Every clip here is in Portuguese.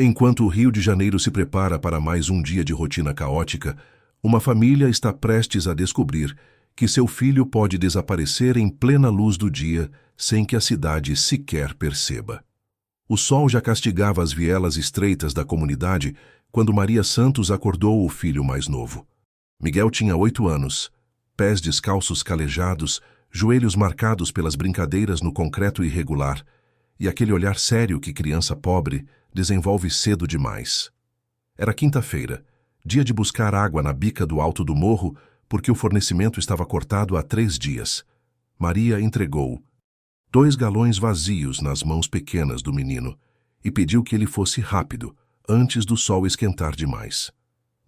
Enquanto o Rio de Janeiro se prepara para mais um dia de rotina caótica, uma família está prestes a descobrir que seu filho pode desaparecer em plena luz do dia sem que a cidade sequer perceba. O sol já castigava as vielas estreitas da comunidade quando Maria Santos acordou o filho mais novo. Miguel tinha 8 anos, pés descalços calejados, joelhos marcados pelas brincadeiras no concreto irregular e aquele olhar sério que criança pobre desenvolve cedo demais. Era quinta-feira, dia de buscar água na bica do alto do morro, porque o fornecimento estava cortado há 3 dias. Maria entregou 2 galões vazios nas mãos pequenas do menino e pediu que ele fosse rápido, antes do sol esquentar demais.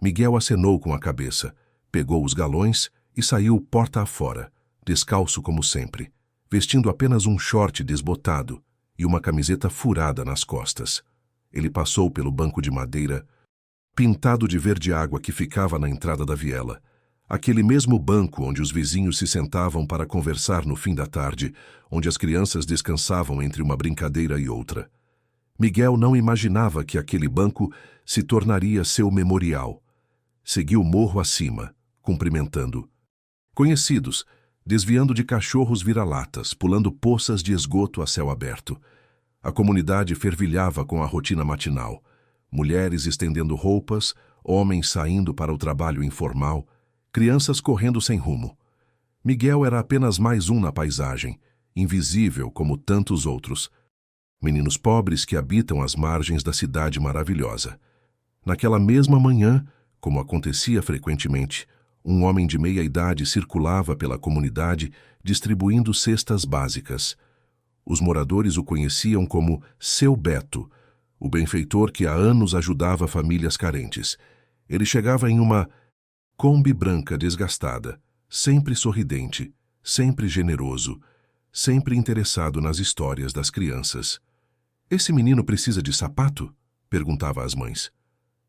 Miguel acenou com a cabeça, pegou os galões e saiu porta afora, descalço como sempre, vestindo apenas um short desbotado e uma camiseta furada nas costas. Ele passou pelo banco de madeira, pintado de verde água que ficava na entrada da viela, aquele mesmo banco onde os vizinhos se sentavam para conversar no fim da tarde, onde as crianças descansavam entre uma brincadeira e outra. Miguel não imaginava que aquele banco se tornaria seu memorial. Seguiu o morro acima, cumprimentando conhecidos, desviando de cachorros vira-latas, pulando poças de esgoto a céu aberto. A comunidade fervilhava com a rotina matinal. Mulheres estendendo roupas, homens saindo para o trabalho informal, crianças correndo sem rumo. Miguel era apenas mais um na paisagem, invisível como tantos outros. Meninos pobres que habitam as margens da cidade maravilhosa. Naquela mesma manhã, como acontecia frequentemente, um homem de meia-idade circulava pela comunidade distribuindo cestas básicas. Os moradores o conheciam como Seu Beto, o benfeitor que há anos ajudava famílias carentes. Ele chegava em uma Kombi branca desgastada, sempre sorridente, sempre generoso, sempre interessado nas histórias das crianças. "Esse menino precisa de sapato?" perguntava às mães.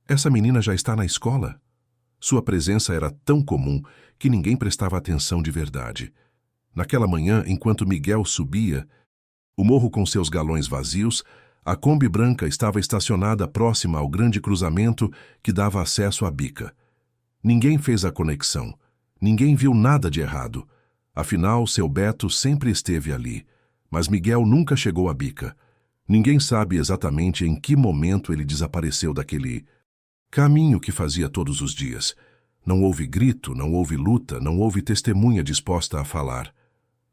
"Essa menina já está na escola?" Sua presença era tão comum que ninguém prestava atenção de verdade. Naquela manhã, enquanto Miguel subia o morro com seus galões vazios, a Kombi branca estava estacionada próxima ao grande cruzamento que dava acesso à bica. Ninguém fez a conexão. Ninguém viu nada de errado. Afinal, seu Beto sempre esteve ali. Mas Miguel nunca chegou à bica. Ninguém sabe exatamente em que momento ele desapareceu daquele caminho que fazia todos os dias. Não houve grito, não houve luta, não houve testemunha disposta a falar.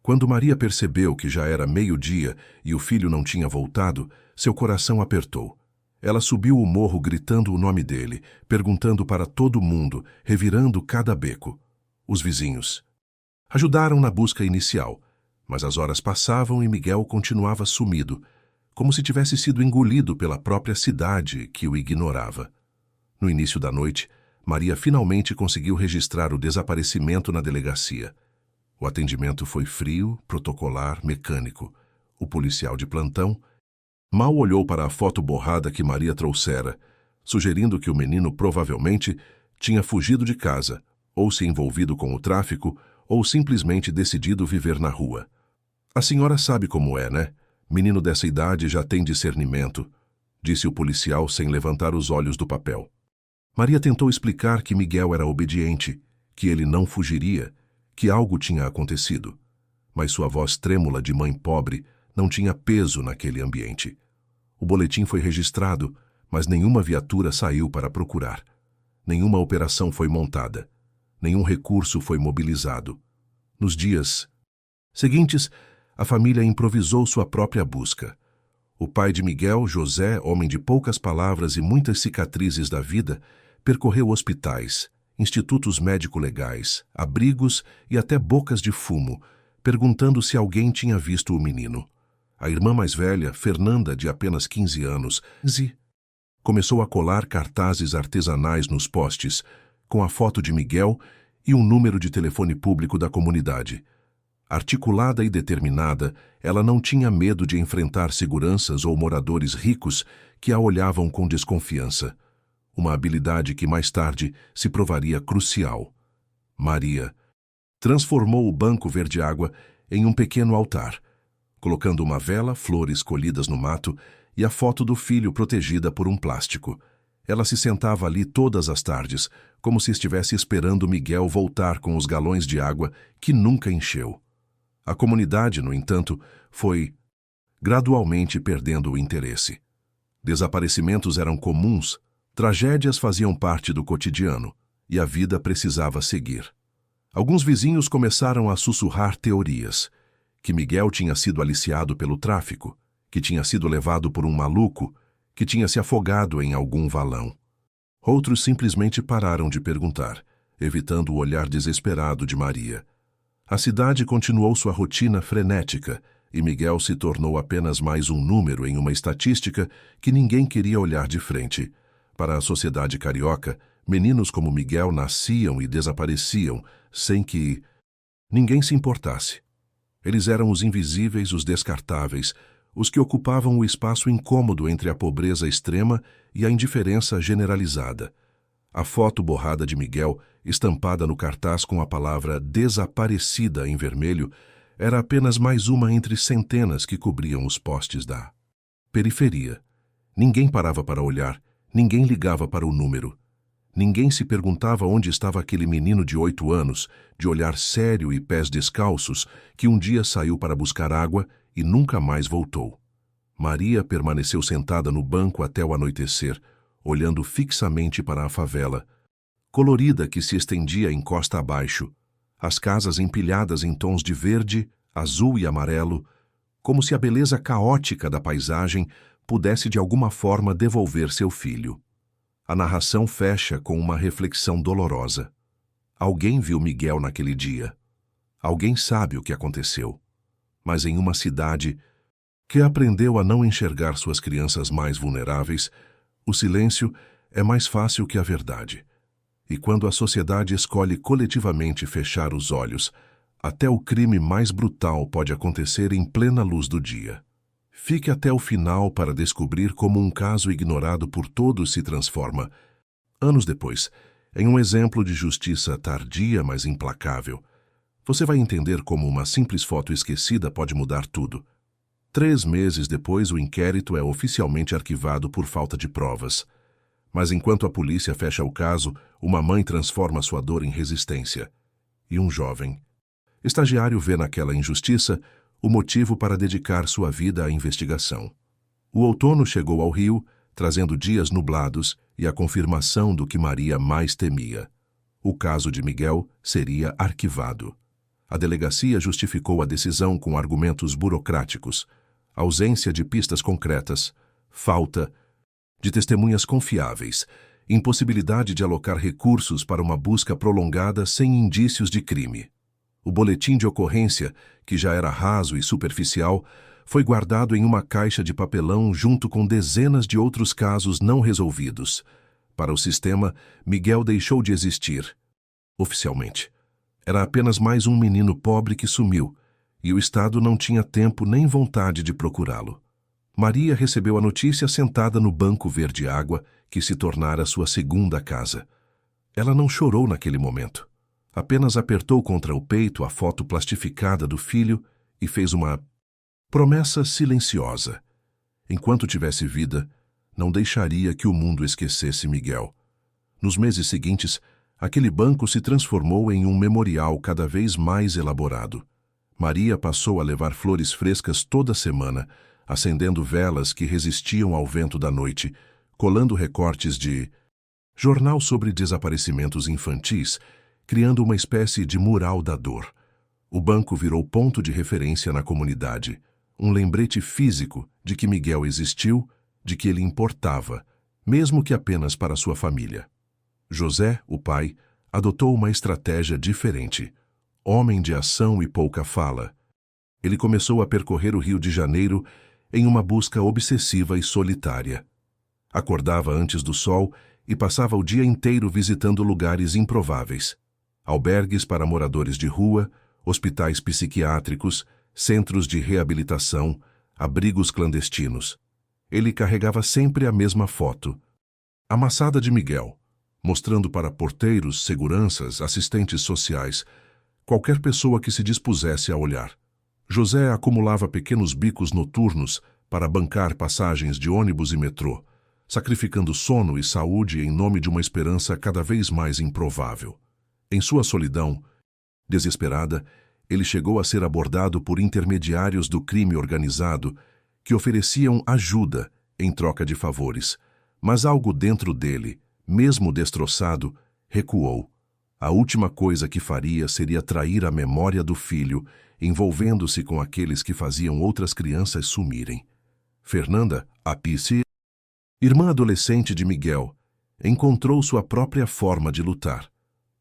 Quando Maria percebeu que já era meio-dia e o filho não tinha voltado, seu coração apertou. Ela subiu o morro gritando o nome dele, perguntando para todo mundo, revirando cada beco. Os vizinhos ajudaram na busca inicial, mas as horas passavam e Miguel continuava sumido, como se tivesse sido engolido pela própria cidade que o ignorava. No início da noite, Maria finalmente conseguiu registrar o desaparecimento na delegacia. O atendimento foi frio, protocolar, mecânico. O policial de plantão mal olhou para a foto borrada que Maria trouxera, sugerindo que o menino provavelmente tinha fugido de casa, ou se envolvido com o tráfico, ou simplesmente decidido viver na rua. "A senhora sabe como é, né? Menino dessa idade já tem discernimento", disse o policial sem levantar os olhos do papel. Maria tentou explicar que Miguel era obediente, que ele não fugiria, que algo tinha acontecido. Mas sua voz trêmula de mãe pobre não tinha peso naquele ambiente. O boletim foi registrado, mas nenhuma viatura saiu para procurar. Nenhuma operação foi montada. Nenhum recurso foi mobilizado. Nos dias seguintes, a família improvisou sua própria busca. O pai de Miguel, José, homem de poucas palavras e muitas cicatrizes da vida, percorreu hospitais, institutos médico-legais, abrigos e até bocas de fumo, perguntando se alguém tinha visto o menino. A irmã mais velha, Fernanda, de apenas 15 anos, começou a colar cartazes artesanais nos postes, com a foto de Miguel e um número de telefone público da comunidade. Articulada e determinada, ela não tinha medo de enfrentar seguranças ou moradores ricos que a olhavam com desconfiança. Uma habilidade que mais tarde se provaria crucial. Maria transformou o banco verde-água em um pequeno altar, colocando uma vela, flores colhidas no mato e a foto do filho protegida por um plástico. Ela se sentava ali todas as tardes, como se estivesse esperando Miguel voltar com os galões de água que nunca encheu. A comunidade, no entanto, foi gradualmente perdendo o interesse. Desaparecimentos eram comuns, tragédias faziam parte do cotidiano, e a vida precisava seguir. Alguns vizinhos começaram a sussurrar teorias, que Miguel tinha sido aliciado pelo tráfico, que tinha sido levado por um maluco, que tinha se afogado em algum valão. Outros simplesmente pararam de perguntar, evitando o olhar desesperado de Maria. A cidade continuou sua rotina frenética, e Miguel se tornou apenas mais um número em uma estatística que ninguém queria olhar de frente. Para a sociedade carioca, meninos como Miguel nasciam e desapareciam sem que ninguém se importasse. Eles eram os invisíveis, os descartáveis, os que ocupavam o espaço incômodo entre a pobreza extrema e a indiferença generalizada. A foto borrada de Miguel, estampada no cartaz com a palavra desaparecida em vermelho, era apenas mais uma entre centenas que cobriam os postes da periferia. Ninguém parava para olhar, ninguém ligava para o número. Ninguém se perguntava onde estava aquele menino de 8 anos, de olhar sério e pés descalços, que um dia saiu para buscar água e nunca mais voltou. Maria permaneceu sentada no banco até o anoitecer, olhando fixamente para a favela, colorida que se estendia em costa abaixo, as casas empilhadas em tons de verde, azul e amarelo, como se a beleza caótica da paisagem pudesse de alguma forma devolver seu filho. A narração fecha com uma reflexão dolorosa. Alguém viu Miguel naquele dia. Alguém sabe o que aconteceu. Mas em uma cidade que aprendeu a não enxergar suas crianças mais vulneráveis, o silêncio é mais fácil que a verdade. E quando a sociedade escolhe coletivamente fechar os olhos, até o crime mais brutal pode acontecer em plena luz do dia. Fique até o final para descobrir como um caso ignorado por todos se transforma, anos depois, em um exemplo de justiça tardia, mas implacável. Você vai entender como uma simples foto esquecida pode mudar tudo. 3 meses depois, o inquérito é oficialmente arquivado por falta de provas. Mas enquanto a polícia fecha o caso, uma mãe transforma sua dor em resistência. E um jovem estagiário vê naquela injustiça o motivo para dedicar sua vida à investigação. O outono chegou ao Rio, trazendo dias nublados e a confirmação do que Maria mais temia. O caso de Miguel seria arquivado. A delegacia justificou a decisão com argumentos burocráticos, ausência de pistas concretas, falta de testemunhas confiáveis, impossibilidade de alocar recursos para uma busca prolongada sem indícios de crime. O boletim de ocorrência, que já era raso e superficial, foi guardado em uma caixa de papelão junto com dezenas de outros casos não resolvidos. Para o sistema, Miguel deixou de existir. Oficialmente. Era apenas mais um menino pobre que sumiu, e o Estado não tinha tempo nem vontade de procurá-lo. Maria recebeu a notícia sentada no banco verde-água, que se tornara sua segunda casa. Ela não chorou naquele momento. Apenas apertou contra o peito a foto plastificada do filho e fez uma promessa silenciosa. Enquanto tivesse vida, não deixaria que o mundo esquecesse Miguel. Nos meses seguintes, aquele banco se transformou em um memorial cada vez mais elaborado. Maria passou a levar flores frescas toda semana, acendendo velas que resistiam ao vento da noite, colando recortes de jornal sobre desaparecimentos infantis, criando uma espécie de mural da dor. O banco virou ponto de referência na comunidade, um lembrete físico de que Miguel existiu, de que ele importava, mesmo que apenas para sua família. José, o pai, adotou uma estratégia diferente. Homem de ação e pouca fala. Ele começou a percorrer o Rio de Janeiro em uma busca obsessiva e solitária. Acordava antes do sol e passava o dia inteiro visitando lugares improváveis. Albergues para moradores de rua, hospitais psiquiátricos, centros de reabilitação, abrigos clandestinos. Ele carregava sempre a mesma foto, amassada de Miguel, mostrando para porteiros, seguranças, assistentes sociais, qualquer pessoa que se dispusesse a olhar. José acumulava pequenos bicos noturnos para bancar passagens de ônibus e metrô, sacrificando sono e saúde em nome de uma esperança cada vez mais improvável. Em sua solidão, desesperada, ele chegou a ser abordado por intermediários do crime organizado que ofereciam ajuda em troca de favores, mas algo dentro dele, mesmo destroçado, recuou. A última coisa que faria seria trair a memória do filho, envolvendo-se com aqueles que faziam outras crianças sumirem. Fernanda, a Pisci, irmã adolescente de Miguel, encontrou sua própria forma de lutar.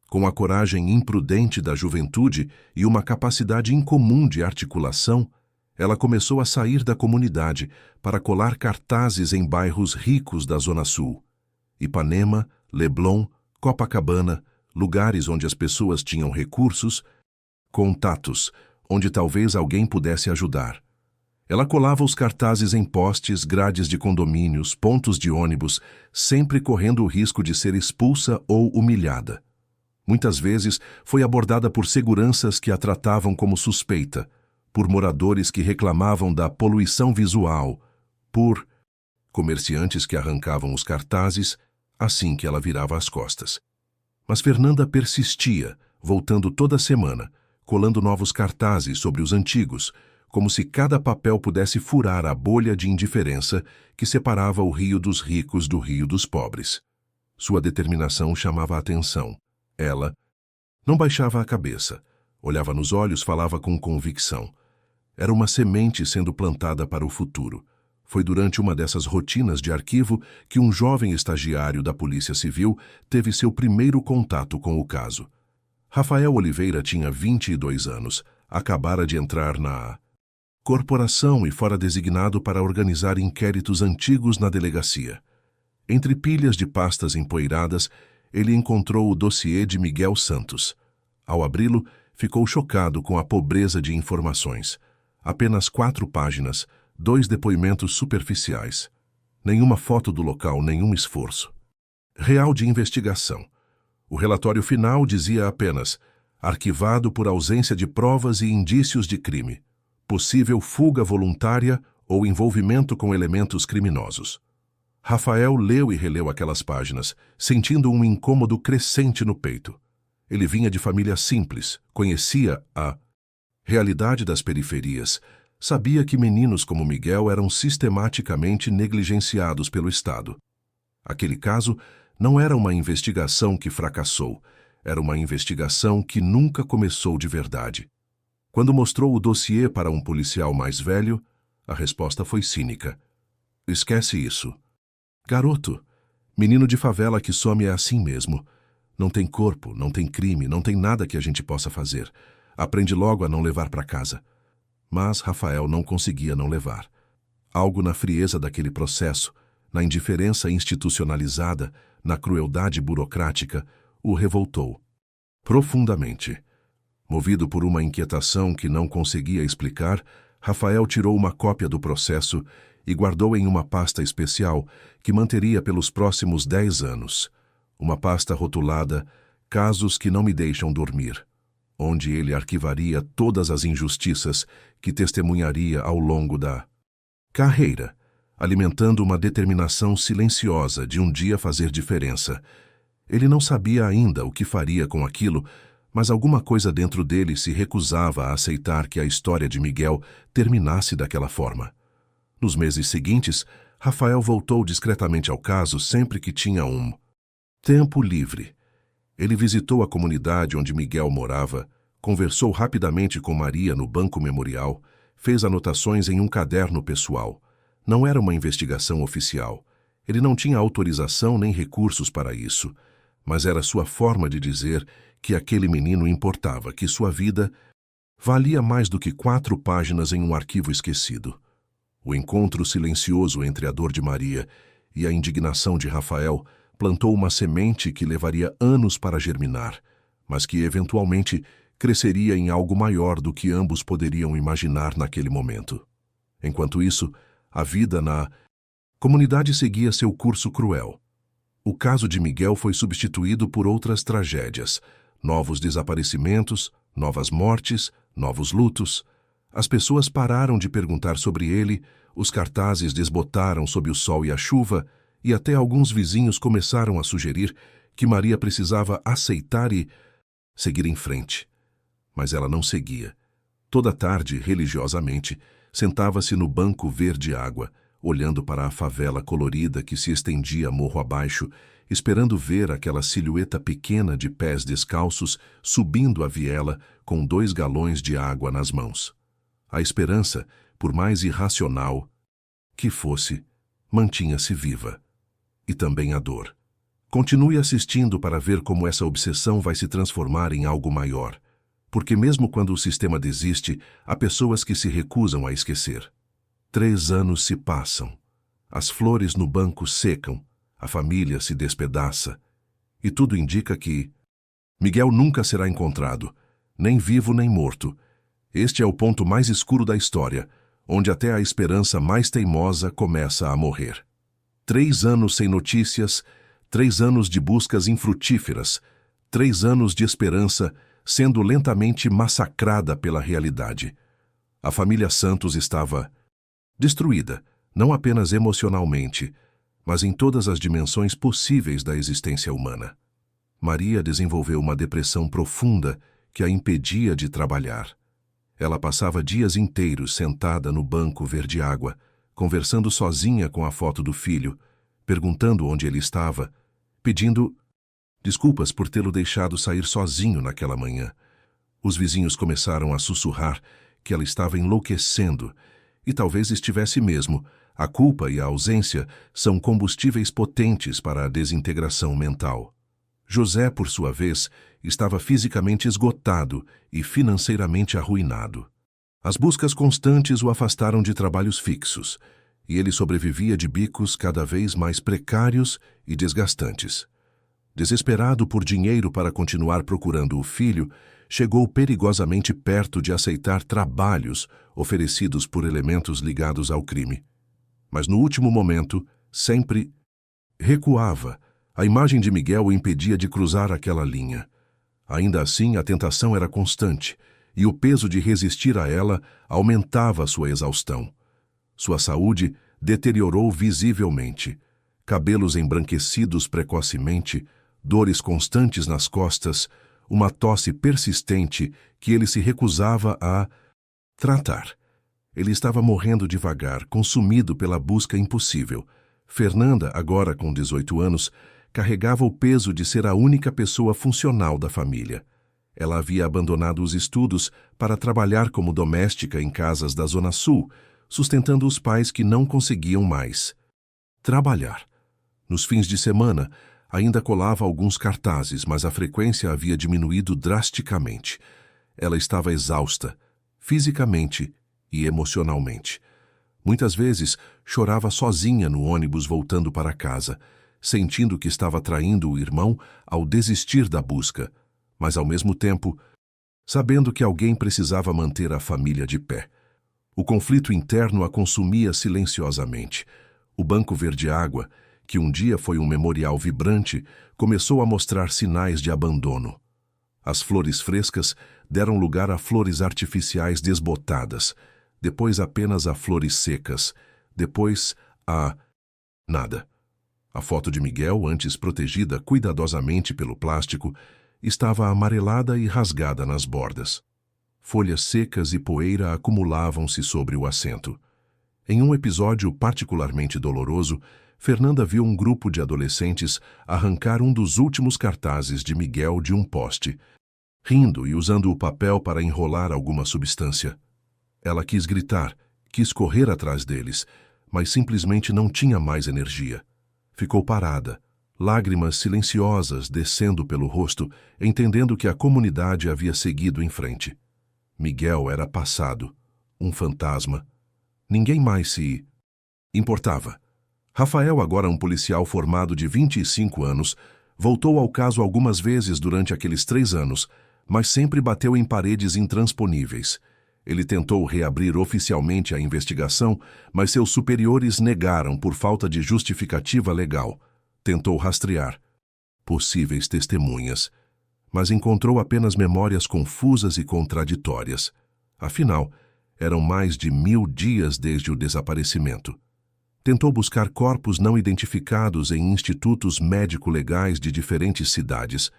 Com a coragem imprudente da juventude e uma capacidade incomum de articulação, ela começou a sair da comunidade para colar cartazes em bairros ricos da Zona Sul. Ipanema, Leblon, Copacabana, lugares onde as pessoas tinham recursos, contatos, onde talvez alguém pudesse ajudar. Ela colava os cartazes em postes, grades de condomínios, pontos de ônibus, sempre correndo o risco de ser expulsa ou humilhada. Muitas vezes foi abordada por seguranças que a tratavam como suspeita, por moradores que reclamavam da poluição visual, por comerciantes que arrancavam os cartazes assim que ela virava as costas. Mas Fernanda persistia, voltando toda semana, colando novos cartazes sobre os antigos, como se cada papel pudesse furar a bolha de indiferença que separava o Rio dos ricos do Rio dos pobres. Sua determinação chamava a atenção. Ela não baixava a cabeça, olhava nos olhos, falava com convicção. Era uma semente sendo plantada para o futuro. Foi durante uma dessas rotinas de arquivo que um jovem estagiário da Polícia Civil teve seu primeiro contato com o caso. Rafael Oliveira tinha 22 anos, acabara de entrar na corporação e fora designado para organizar inquéritos antigos na delegacia. Entre pilhas de pastas empoeiradas, ele encontrou o dossiê de Miguel Santos. Ao abri-lo, ficou chocado com a pobreza de informações. Apenas 4 páginas, 2 depoimentos superficiais. Nenhuma foto do local, nenhum esforço. Real de investigação. O relatório final dizia apenas: arquivado por ausência de provas e indícios de crime. Possível fuga voluntária ou envolvimento com elementos criminosos. Rafael leu e releu aquelas páginas, sentindo um incômodo crescente no peito. Ele vinha de família simples, conhecia a realidade das periferias, sabia que meninos como Miguel eram sistematicamente negligenciados pelo Estado. Aquele caso não era uma investigação que fracassou, era uma investigação que nunca começou de verdade. Quando mostrou o dossiê para um policial mais velho, a resposta foi cínica. Esquece isso. Garoto, menino de favela que some é assim mesmo. Não tem corpo, não tem crime, não tem nada que a gente possa fazer. Aprende logo a não levar para casa. Mas Rafael não conseguia não levar. Algo na frieza daquele processo, na indiferença institucionalizada, na crueldade burocrática, o revoltou. Profundamente. Movido por uma inquietação que não conseguia explicar, Rafael tirou uma cópia do processo e guardou em uma pasta especial que manteria pelos próximos 10 anos. Uma pasta rotulada Casos que não me deixam dormir, onde ele arquivaria todas as injustiças que testemunharia ao longo da carreira, alimentando uma determinação silenciosa de um dia fazer diferença. Ele não sabia ainda o que faria com aquilo, mas alguma coisa dentro dele se recusava a aceitar que a história de Miguel terminasse daquela forma. Nos meses seguintes, Rafael voltou discretamente ao caso sempre que tinha um tempo livre. Ele visitou a comunidade onde Miguel morava, conversou rapidamente com Maria no banco memorial, fez anotações em um caderno pessoal. Não era uma investigação oficial. Ele não tinha autorização nem recursos para isso, mas era sua forma de dizer que aquele menino importava, que sua vida valia mais do que 4 páginas em um arquivo esquecido. O encontro silencioso entre a dor de Maria e a indignação de Rafael plantou uma semente que levaria anos para germinar, mas que eventualmente cresceria em algo maior do que ambos poderiam imaginar naquele momento. Enquanto isso, a vida na comunidade seguia seu curso cruel. O caso de Miguel foi substituído por outras tragédias, novos desaparecimentos, novas mortes, novos lutos. As pessoas pararam de perguntar sobre ele, os cartazes desbotaram sob o sol e a chuva, e até alguns vizinhos começaram a sugerir que Maria precisava aceitar e seguir em frente. Mas ela não seguia. Toda tarde, religiosamente, sentava-se no banco verde-água, olhando para a favela colorida que se estendia morro abaixo, esperando ver aquela silhueta pequena de pés descalços subindo a viela com 2 galões de água nas mãos. A esperança, por mais irracional que fosse, mantinha-se viva. E também a dor. Continue assistindo para ver como essa obsessão vai se transformar em algo maior. Porque mesmo quando o sistema desiste, há pessoas que se recusam a esquecer. 3 anos se passam. As flores no banco secam, a família se despedaça. E tudo indica que Miguel nunca será encontrado, nem vivo nem morto. Este é o ponto mais escuro da história, onde até a esperança mais teimosa começa a morrer. 3 anos sem notícias, 3 anos de buscas infrutíferas, 3 anos de esperança sendo lentamente massacrada pela realidade. A família Santos estava destruída, não apenas emocionalmente, mas em todas as dimensões possíveis da existência humana. Maria desenvolveu uma depressão profunda que a impedia de trabalhar. Ela passava dias inteiros sentada no banco verde-água, conversando sozinha com a foto do filho, perguntando onde ele estava, pedindo desculpas por tê-lo deixado sair sozinho naquela manhã. Os vizinhos começaram a sussurrar que ela estava enlouquecendo, e talvez estivesse mesmo. A culpa e a ausência são combustíveis potentes para a desintegração mental. José, por sua vez, estava fisicamente esgotado e financeiramente arruinado. As buscas constantes o afastaram de trabalhos fixos, e ele sobrevivia de bicos cada vez mais precários e desgastantes. Desesperado por dinheiro para continuar procurando o filho, chegou perigosamente perto de aceitar trabalhos oferecidos por elementos ligados ao crime. Mas no último momento, sempre recuava. A imagem de Miguel o impedia de cruzar aquela linha. Ainda assim, a tentação era constante, e o peso de resistir a ela aumentava sua exaustão. Sua saúde deteriorou visivelmente. Cabelos embranquecidos precocemente, dores constantes nas costas, uma tosse persistente que ele se recusava a tratar. Ele estava morrendo devagar, consumido pela busca impossível. Fernanda, agora com 18 anos, carregava o peso de ser a única pessoa funcional da família. Ela havia abandonado os estudos para trabalhar como doméstica em casas da Zona Sul, sustentando os pais que não conseguiam mais trabalhar. Nos fins de semana, ainda colava alguns cartazes, mas a frequência havia diminuído drasticamente. Ela estava exausta, fisicamente e emocionalmente. Muitas vezes, chorava sozinha no ônibus voltando para casa, sentindo que estava traindo o irmão ao desistir da busca, mas ao mesmo tempo, sabendo que alguém precisava manter a família de pé. O conflito interno a consumia silenciosamente. O banco verde-água, que um dia foi um memorial vibrante, começou a mostrar sinais de abandono. As flores frescas deram lugar a flores artificiais desbotadas, depois apenas a flores secas, depois a nada. A foto de Miguel, antes protegida cuidadosamente pelo plástico, estava amarelada e rasgada nas bordas. Folhas secas e poeira acumulavam-se sobre o assento. Em um episódio particularmente doloroso, Fernanda viu um grupo de adolescentes arrancar um dos últimos cartazes de Miguel de um poste, rindo e usando o papel para enrolar alguma substância. Ela quis gritar, quis correr atrás deles, mas simplesmente não tinha mais energia. Ficou parada, lágrimas silenciosas descendo pelo rosto, entendendo que a comunidade havia seguido em frente. Miguel era passado, um fantasma. Ninguém mais se importava. Rafael, agora um policial formado de 25 anos, voltou ao caso algumas vezes durante aqueles 3 anos, mas sempre bateu em paredes intransponíveis. Ele tentou reabrir oficialmente a investigação, mas seus superiores negaram por falta de justificativa legal. Tentou rastrear possíveis testemunhas, mas encontrou apenas memórias confusas e contraditórias. Afinal, Eram mais de 1000 dias desde o desaparecimento. Tentou buscar corpos não identificados em institutos médico-legais de diferentes cidades,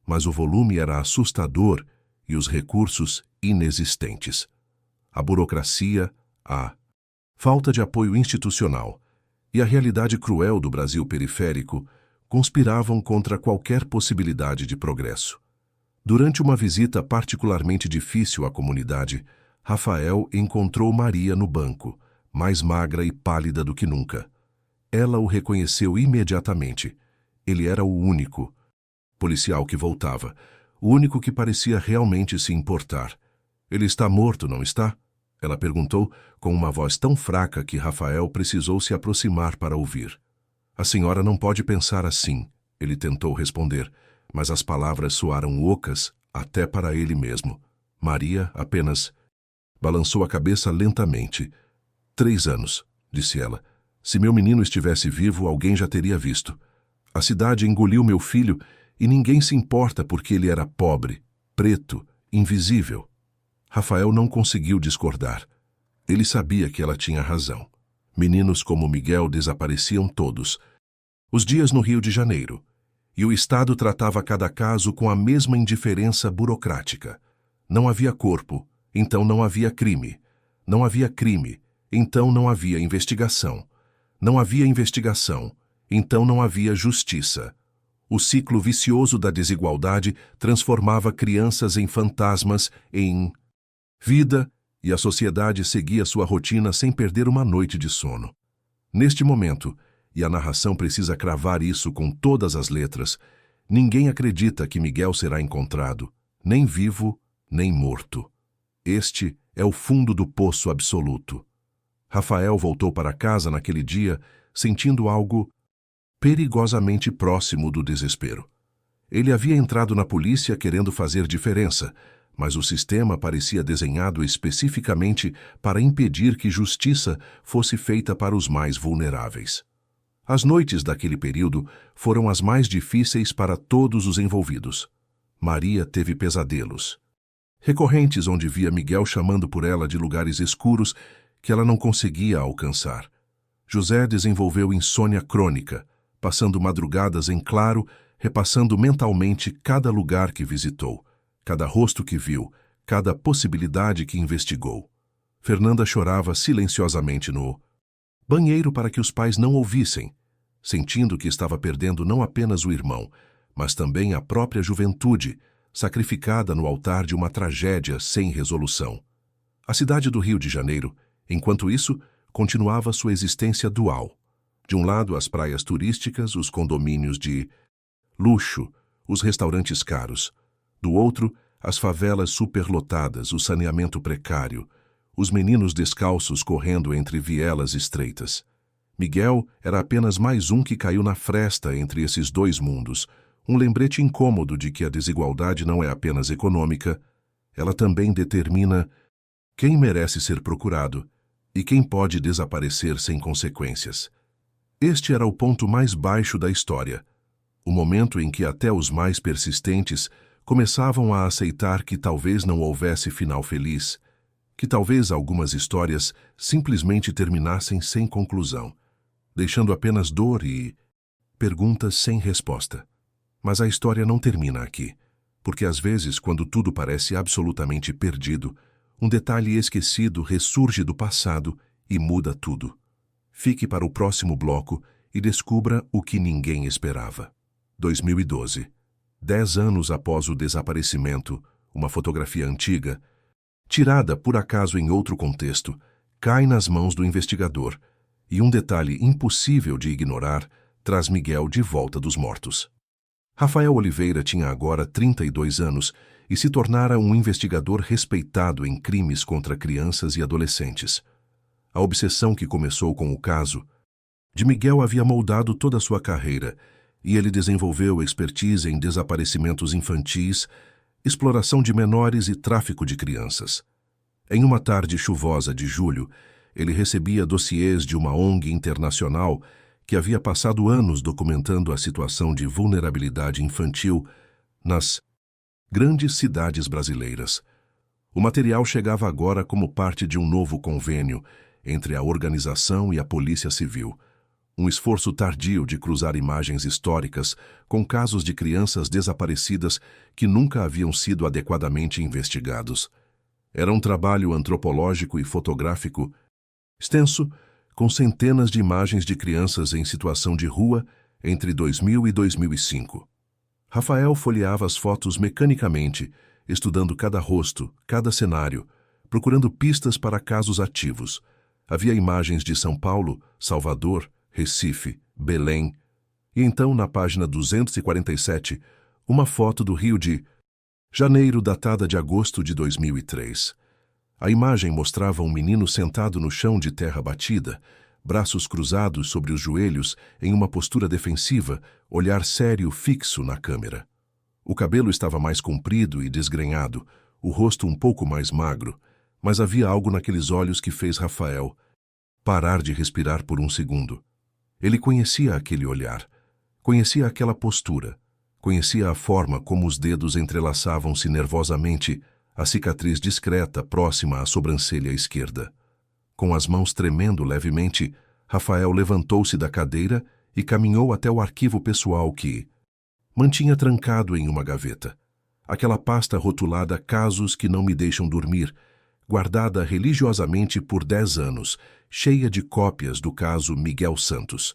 mas o volume era assustador e os recursos inexistentes. A burocracia, a falta de apoio institucional e a realidade cruel do Brasil periférico conspiravam contra qualquer possibilidade de progresso. Durante uma visita particularmente difícil à comunidade, Rafael encontrou Maria no banco, mais magra e pálida do que nunca. Ela o reconheceu imediatamente. Ele era o único policial que voltava, o único que parecia realmente se importar. Ele está morto, não está? Ela perguntou com uma voz tão fraca que Rafael precisou se aproximar para ouvir. A senhora não pode pensar assim, ele tentou responder, mas as palavras soaram ocas até para ele mesmo. Maria apenas balançou a cabeça lentamente. 3 anos, disse ela. Se meu menino estivesse vivo, alguém já teria visto. A cidade engoliu meu filho e ninguém se importa porque ele era pobre, preto, invisível. Rafael não conseguiu discordar. Ele sabia que ela tinha razão. Meninos como Miguel desapareciam todos. Os dias no Rio de Janeiro. E o Estado tratava cada caso com a mesma indiferença burocrática. Não havia corpo, então não havia crime. Não havia crime, então não havia investigação. Não havia investigação, então não havia justiça. O ciclo vicioso da desigualdade transformava crianças em fantasmas, em vida, e a sociedade seguia sua rotina sem perder uma noite de sono. Neste momento, e a narração precisa cravar isso com todas as letras, ninguém acredita que Miguel será encontrado, nem vivo, nem morto. Este é o fundo do poço absoluto. Rafael voltou para casa naquele dia sentindo algo perigosamente próximo do desespero. Ele havia entrado na polícia querendo fazer diferença, mas o sistema parecia desenhado especificamente para impedir que justiça fosse feita para os mais vulneráveis. As noites daquele período foram as mais difíceis para todos os envolvidos. Maria teve pesadelos recorrentes onde via Miguel chamando por ela de lugares escuros que ela não conseguia alcançar. José desenvolveu insônia crônica, passando madrugadas em claro, repassando mentalmente cada lugar que visitou, cada rosto que viu, cada possibilidade que investigou. Fernanda chorava silenciosamente no banheiro para que os pais não ouvissem, sentindo que estava perdendo não apenas o irmão, mas também a própria juventude, sacrificada no altar de uma tragédia sem resolução. A cidade do Rio de Janeiro, enquanto isso, continuava sua existência dual. De um lado, as praias turísticas, os condomínios de luxo, os restaurantes caros. Do outro, as favelas superlotadas, o saneamento precário, os meninos descalços correndo entre vielas estreitas. Miguel era apenas mais um que caiu na fresta entre esses dois mundos, um lembrete incômodo de que a desigualdade não é apenas econômica, ela também determina quem merece ser procurado e quem pode desaparecer sem consequências. Este era o ponto mais baixo da história, o momento em que até os mais persistentes começavam a aceitar que talvez não houvesse final feliz, que talvez algumas histórias simplesmente terminassem sem conclusão, deixando apenas dor e perguntas sem resposta. Mas a história não termina aqui, porque às vezes, quando tudo parece absolutamente perdido, um detalhe esquecido ressurge do passado e muda tudo. Fique para o próximo bloco e descubra o que ninguém esperava. 2012. 10 anos após o desaparecimento, uma fotografia antiga, tirada por acaso em outro contexto, cai nas mãos do investigador, e um detalhe impossível de ignorar traz Miguel de volta dos mortos. Rafael Oliveira tinha agora 32 anos e se tornara um investigador respeitado em crimes contra crianças e adolescentes. A obsessão que começou com o caso de Miguel havia moldado toda a sua carreira, e ele desenvolveu expertise em desaparecimentos infantis, exploração de menores e tráfico de crianças. Em uma tarde chuvosa de julho, ele recebia dossiês de uma ONG internacional que havia passado anos documentando a situação de vulnerabilidade infantil nas grandes cidades brasileiras. O material chegava agora como parte de um novo convênio entre a organização e a Polícia Civil. Um esforço tardio de cruzar imagens históricas com casos de crianças desaparecidas que nunca haviam sido adequadamente investigados. Era um trabalho antropológico e fotográfico extenso, com centenas de imagens de crianças em situação de rua entre 2000 e 2005. Rafael folheava as fotos mecanicamente, estudando cada rosto, cada cenário, procurando pistas para casos ativos. Havia imagens de São Paulo, Salvador, Recife, Belém, e então, na página 247, uma foto do Rio de Janeiro datada de agosto de 2003. A imagem mostrava um menino sentado no chão de terra batida, braços cruzados sobre os joelhos em uma postura defensiva, olhar sério fixo na câmera. O cabelo estava mais comprido e desgrenhado, o rosto um pouco mais magro, mas havia algo naqueles olhos que fez Rafael parar de respirar por um segundo. Ele conhecia aquele olhar, conhecia aquela postura, conhecia a forma como os dedos entrelaçavam-se nervosamente, a cicatriz discreta próxima à sobrancelha esquerda. Com as mãos tremendo levemente, Rafael levantou-se da cadeira e caminhou até o arquivo pessoal que mantinha trancado em uma gaveta. Aquela pasta rotulada Casos que não me deixam dormir, guardada religiosamente por 10 anos, cheia de cópias do caso Miguel Santos.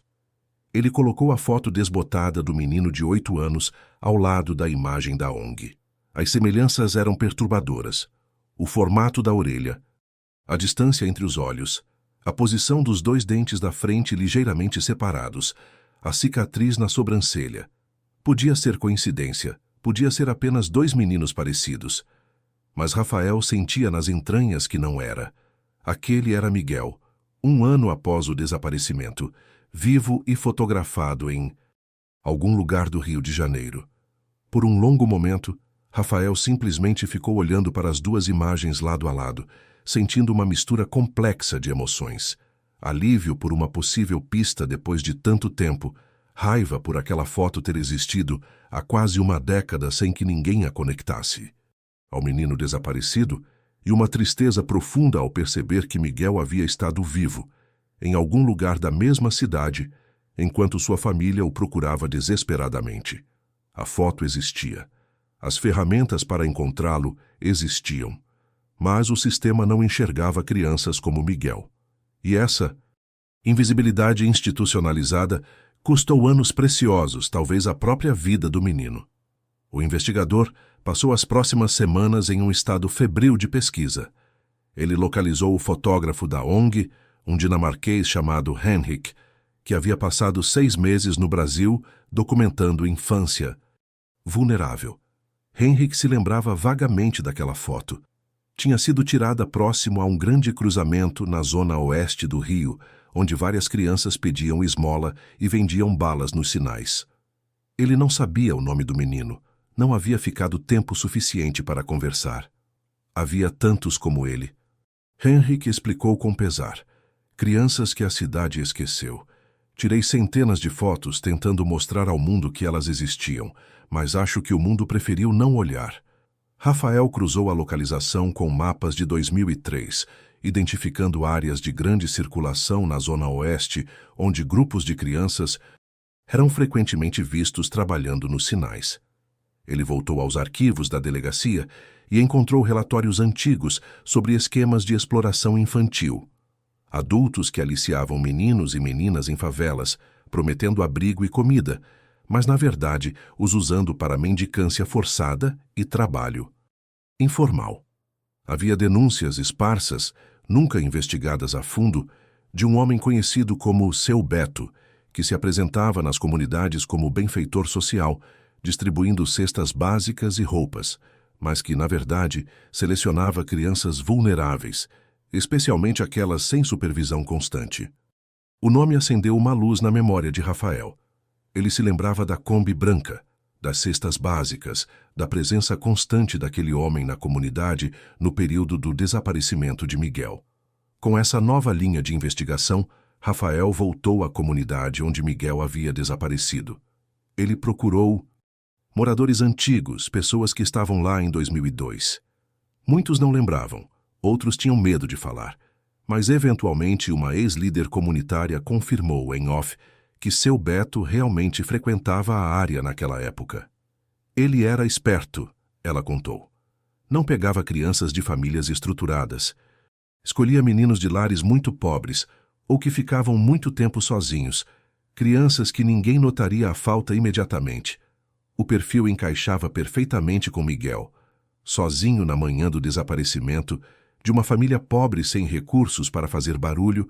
Ele colocou a foto desbotada do menino de 8 anos ao lado da imagem da ONG. As semelhanças eram perturbadoras. O formato da orelha, a distância entre os olhos, a posição dos 2 dentes da frente ligeiramente separados, a cicatriz na sobrancelha. Podia ser coincidência, podia ser apenas 2 meninos parecidos. Mas Rafael sentia nas entranhas que não era. Aquele era Miguel, 1 ano após o desaparecimento, vivo e fotografado em algum lugar do Rio de Janeiro. Por um longo momento, Rafael simplesmente ficou olhando para as 2 imagens lado a lado, sentindo uma mistura complexa de emoções. Alívio por uma possível pista depois de tanto tempo, raiva por aquela foto ter existido há quase uma década sem que ninguém a conectasse ao menino desaparecido, e uma tristeza profunda ao perceber que Miguel havia estado vivo, em algum lugar da mesma cidade, enquanto sua família o procurava desesperadamente. A foto existia. As ferramentas para encontrá-lo existiam. Mas o sistema não enxergava crianças como Miguel. E essa invisibilidade institucionalizada custou anos preciosos, talvez a própria vida do menino. O investigador passou as próximas semanas em um estado febril de pesquisa. Ele localizou o fotógrafo da ONG, um dinamarquês chamado Henrik, que havia passado 6 meses no Brasil documentando infância vulnerável. Henrik se lembrava vagamente daquela foto. Tinha sido tirada próximo a um grande cruzamento na zona oeste do Rio, onde várias crianças pediam esmola e vendiam balas nos sinais. Ele não sabia o nome do menino. Não havia ficado tempo suficiente para conversar. Havia tantos como ele. Henrik explicou com pesar. Crianças que a cidade esqueceu. Tirei centenas de fotos tentando mostrar ao mundo que elas existiam, mas acho que o mundo preferiu não olhar. Rafael cruzou a localização com mapas de 2003, identificando áreas de grande circulação na zona oeste, onde grupos de crianças eram frequentemente vistos trabalhando nos sinais. Ele voltou aos arquivos da delegacia e encontrou relatórios antigos sobre esquemas de exploração infantil. Adultos que aliciavam meninos e meninas em favelas, prometendo abrigo e comida, mas na verdade os usando para mendicância forçada e trabalho informal. Havia denúncias esparsas, nunca investigadas a fundo, de um homem conhecido como Seu Beto, que se apresentava nas comunidades como benfeitor social, distribuindo cestas básicas e roupas, mas que, na verdade, selecionava crianças vulneráveis, especialmente aquelas sem supervisão constante. O nome acendeu uma luz na memória de Rafael. Ele se lembrava da Kombi branca, das cestas básicas, da presença constante daquele homem na comunidade no período do desaparecimento de Miguel. Com essa nova linha de investigação, Rafael voltou à comunidade onde Miguel havia desaparecido. Ele procurou moradores antigos, pessoas que estavam lá em 2002. Muitos não lembravam, outros tinham medo de falar, mas eventualmente uma ex-líder comunitária confirmou em off que seu Beto realmente frequentava a área naquela época. Ele era esperto, ela contou. Não pegava crianças de famílias estruturadas. Escolhia meninos de lares muito pobres ou que ficavam muito tempo sozinhos, crianças que ninguém notaria a falta imediatamente. O perfil encaixava perfeitamente com Miguel, sozinho na manhã do desaparecimento, de uma família pobre sem recursos para fazer barulho,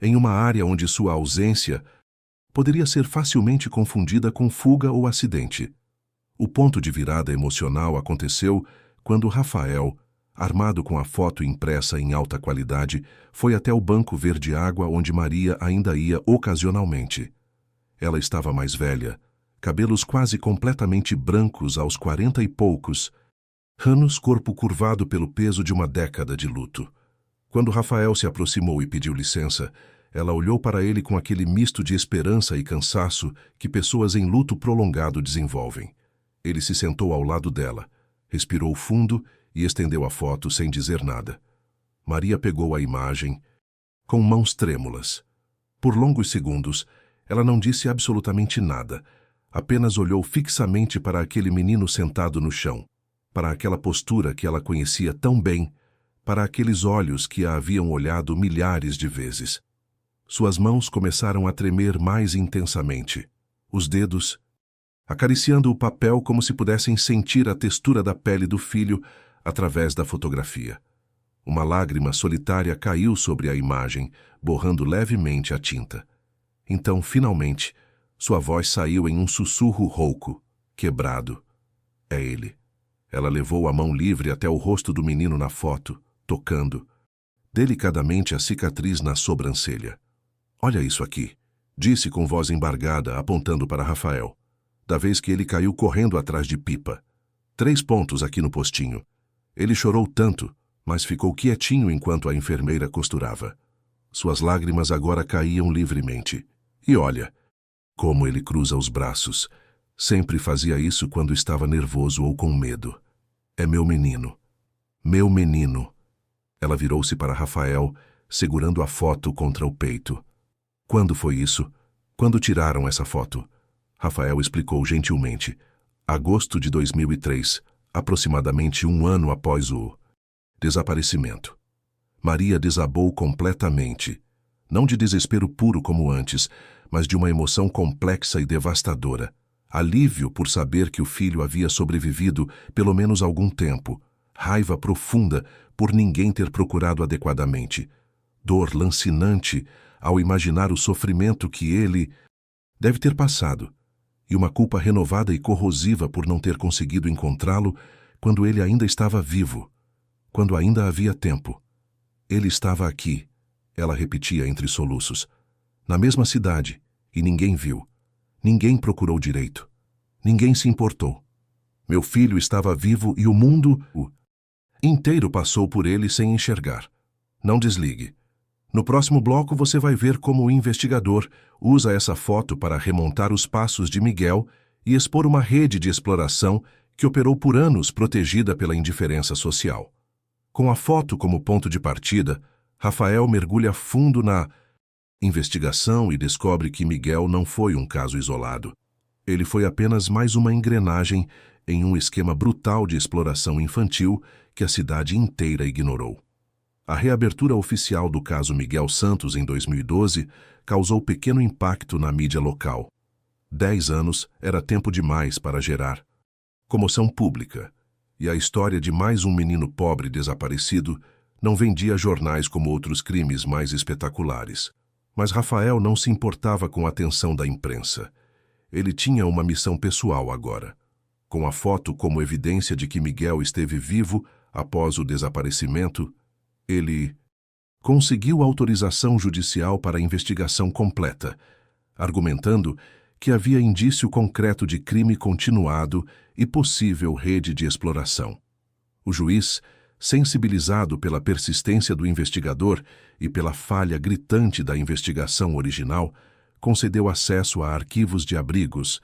em uma área onde sua ausência poderia ser facilmente confundida com fuga ou acidente. O ponto de virada emocional aconteceu quando Rafael, armado com a foto impressa em alta qualidade, foi até o banco verde-água onde Maria ainda ia ocasionalmente. Ela estava mais velha, cabelos quase completamente brancos aos 40 e poucos, anos, corpo curvado pelo peso de uma década de luto. Quando Rafael se aproximou e pediu licença, ela olhou para ele com aquele misto de esperança e cansaço que pessoas em luto prolongado desenvolvem. Ele se sentou ao lado dela, respirou fundo e estendeu a foto sem dizer nada. Maria pegou a imagem com mãos trêmulas. Por longos segundos, ela não disse absolutamente nada, apenas olhou fixamente para aquele menino sentado no chão, para aquela postura que ela conhecia tão bem, para aqueles olhos que a haviam olhado milhares de vezes. Suas mãos começaram a tremer mais intensamente, os dedos acariciando o papel como se pudessem sentir a textura da pele do filho através da fotografia. Uma lágrima solitária caiu sobre a imagem, borrando levemente a tinta. Então, finalmente, sua voz saiu em um sussurro rouco, quebrado. É ele. Ela levou a mão livre até o rosto do menino na foto, tocando delicadamente a cicatriz na sobrancelha. Olha isso aqui, disse com voz embargada, apontando para Rafael, da vez que ele caiu correndo atrás de Pipa. 3 pontos aqui no postinho. Ele chorou tanto, mas ficou quietinho enquanto a enfermeira costurava. Suas lágrimas agora caíam livremente. E olha, como ele cruza os braços. Sempre fazia isso quando estava nervoso ou com medo. É meu menino. Meu menino. Ela virou-se para Rafael, segurando a foto contra o peito. Quando foi isso? Quando tiraram essa foto? Rafael explicou gentilmente. Agosto de 2003, aproximadamente 1 ano após o desaparecimento. Maria desabou completamente, não de desespero puro como antes, mas de uma emoção complexa e devastadora. Alívio por saber que o filho havia sobrevivido pelo menos algum tempo. Raiva profunda por ninguém ter procurado adequadamente. Dor lancinante ao imaginar o sofrimento que ele deve ter passado. E uma culpa renovada e corrosiva por não ter conseguido encontrá-lo quando ele ainda estava vivo, quando ainda havia tempo. Ele estava aqui, ela repetia entre soluços, na mesma cidade, e ninguém viu. Ninguém procurou direito. Ninguém se importou. Meu filho estava vivo e o mundo inteiro passou por ele sem enxergar. Não desligue. No próximo bloco você vai ver como o investigador usa essa foto para remontar os passos de Miguel e expor uma rede de exploração que operou por anos protegida pela indiferença social. Com a foto como ponto de partida, Rafael mergulha fundo na investigação e descobre que Miguel não foi um caso isolado. Ele foi apenas mais uma engrenagem em um esquema brutal de exploração infantil que a cidade inteira ignorou. A reabertura oficial do caso Miguel Santos em 2012 causou pequeno impacto na mídia local. 10 anos era tempo demais para gerar comoção pública, e a história de mais um menino pobre desaparecido não vendia jornais como outros crimes mais espetaculares. Mas Rafael não se importava com a atenção da imprensa. Ele tinha uma missão pessoal agora. Com a foto como evidência de que Miguel esteve vivo após o desaparecimento, ele conseguiu autorização judicial para a investigação completa, argumentando que havia indício concreto de crime continuado e possível rede de exploração. O juiz, sensibilizado pela persistência do investigador e pela falha gritante da investigação original, concedeu acesso a arquivos de abrigos,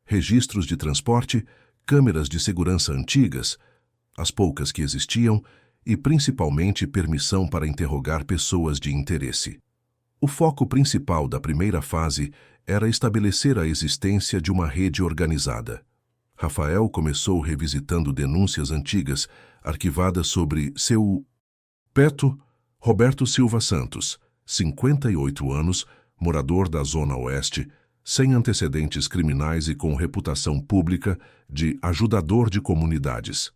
registros de transporte, câmeras de segurança antigas, as poucas que existiam, e principalmente permissão para interrogar pessoas de interesse. O foco principal da primeira fase era estabelecer a existência de uma rede organizada. Rafael começou revisitando denúncias antigas arquivadas sobre seu Beto Roberto Silva Santos, 58 anos, morador da Zona Oeste, sem antecedentes criminais e com reputação pública de ajudador de comunidades.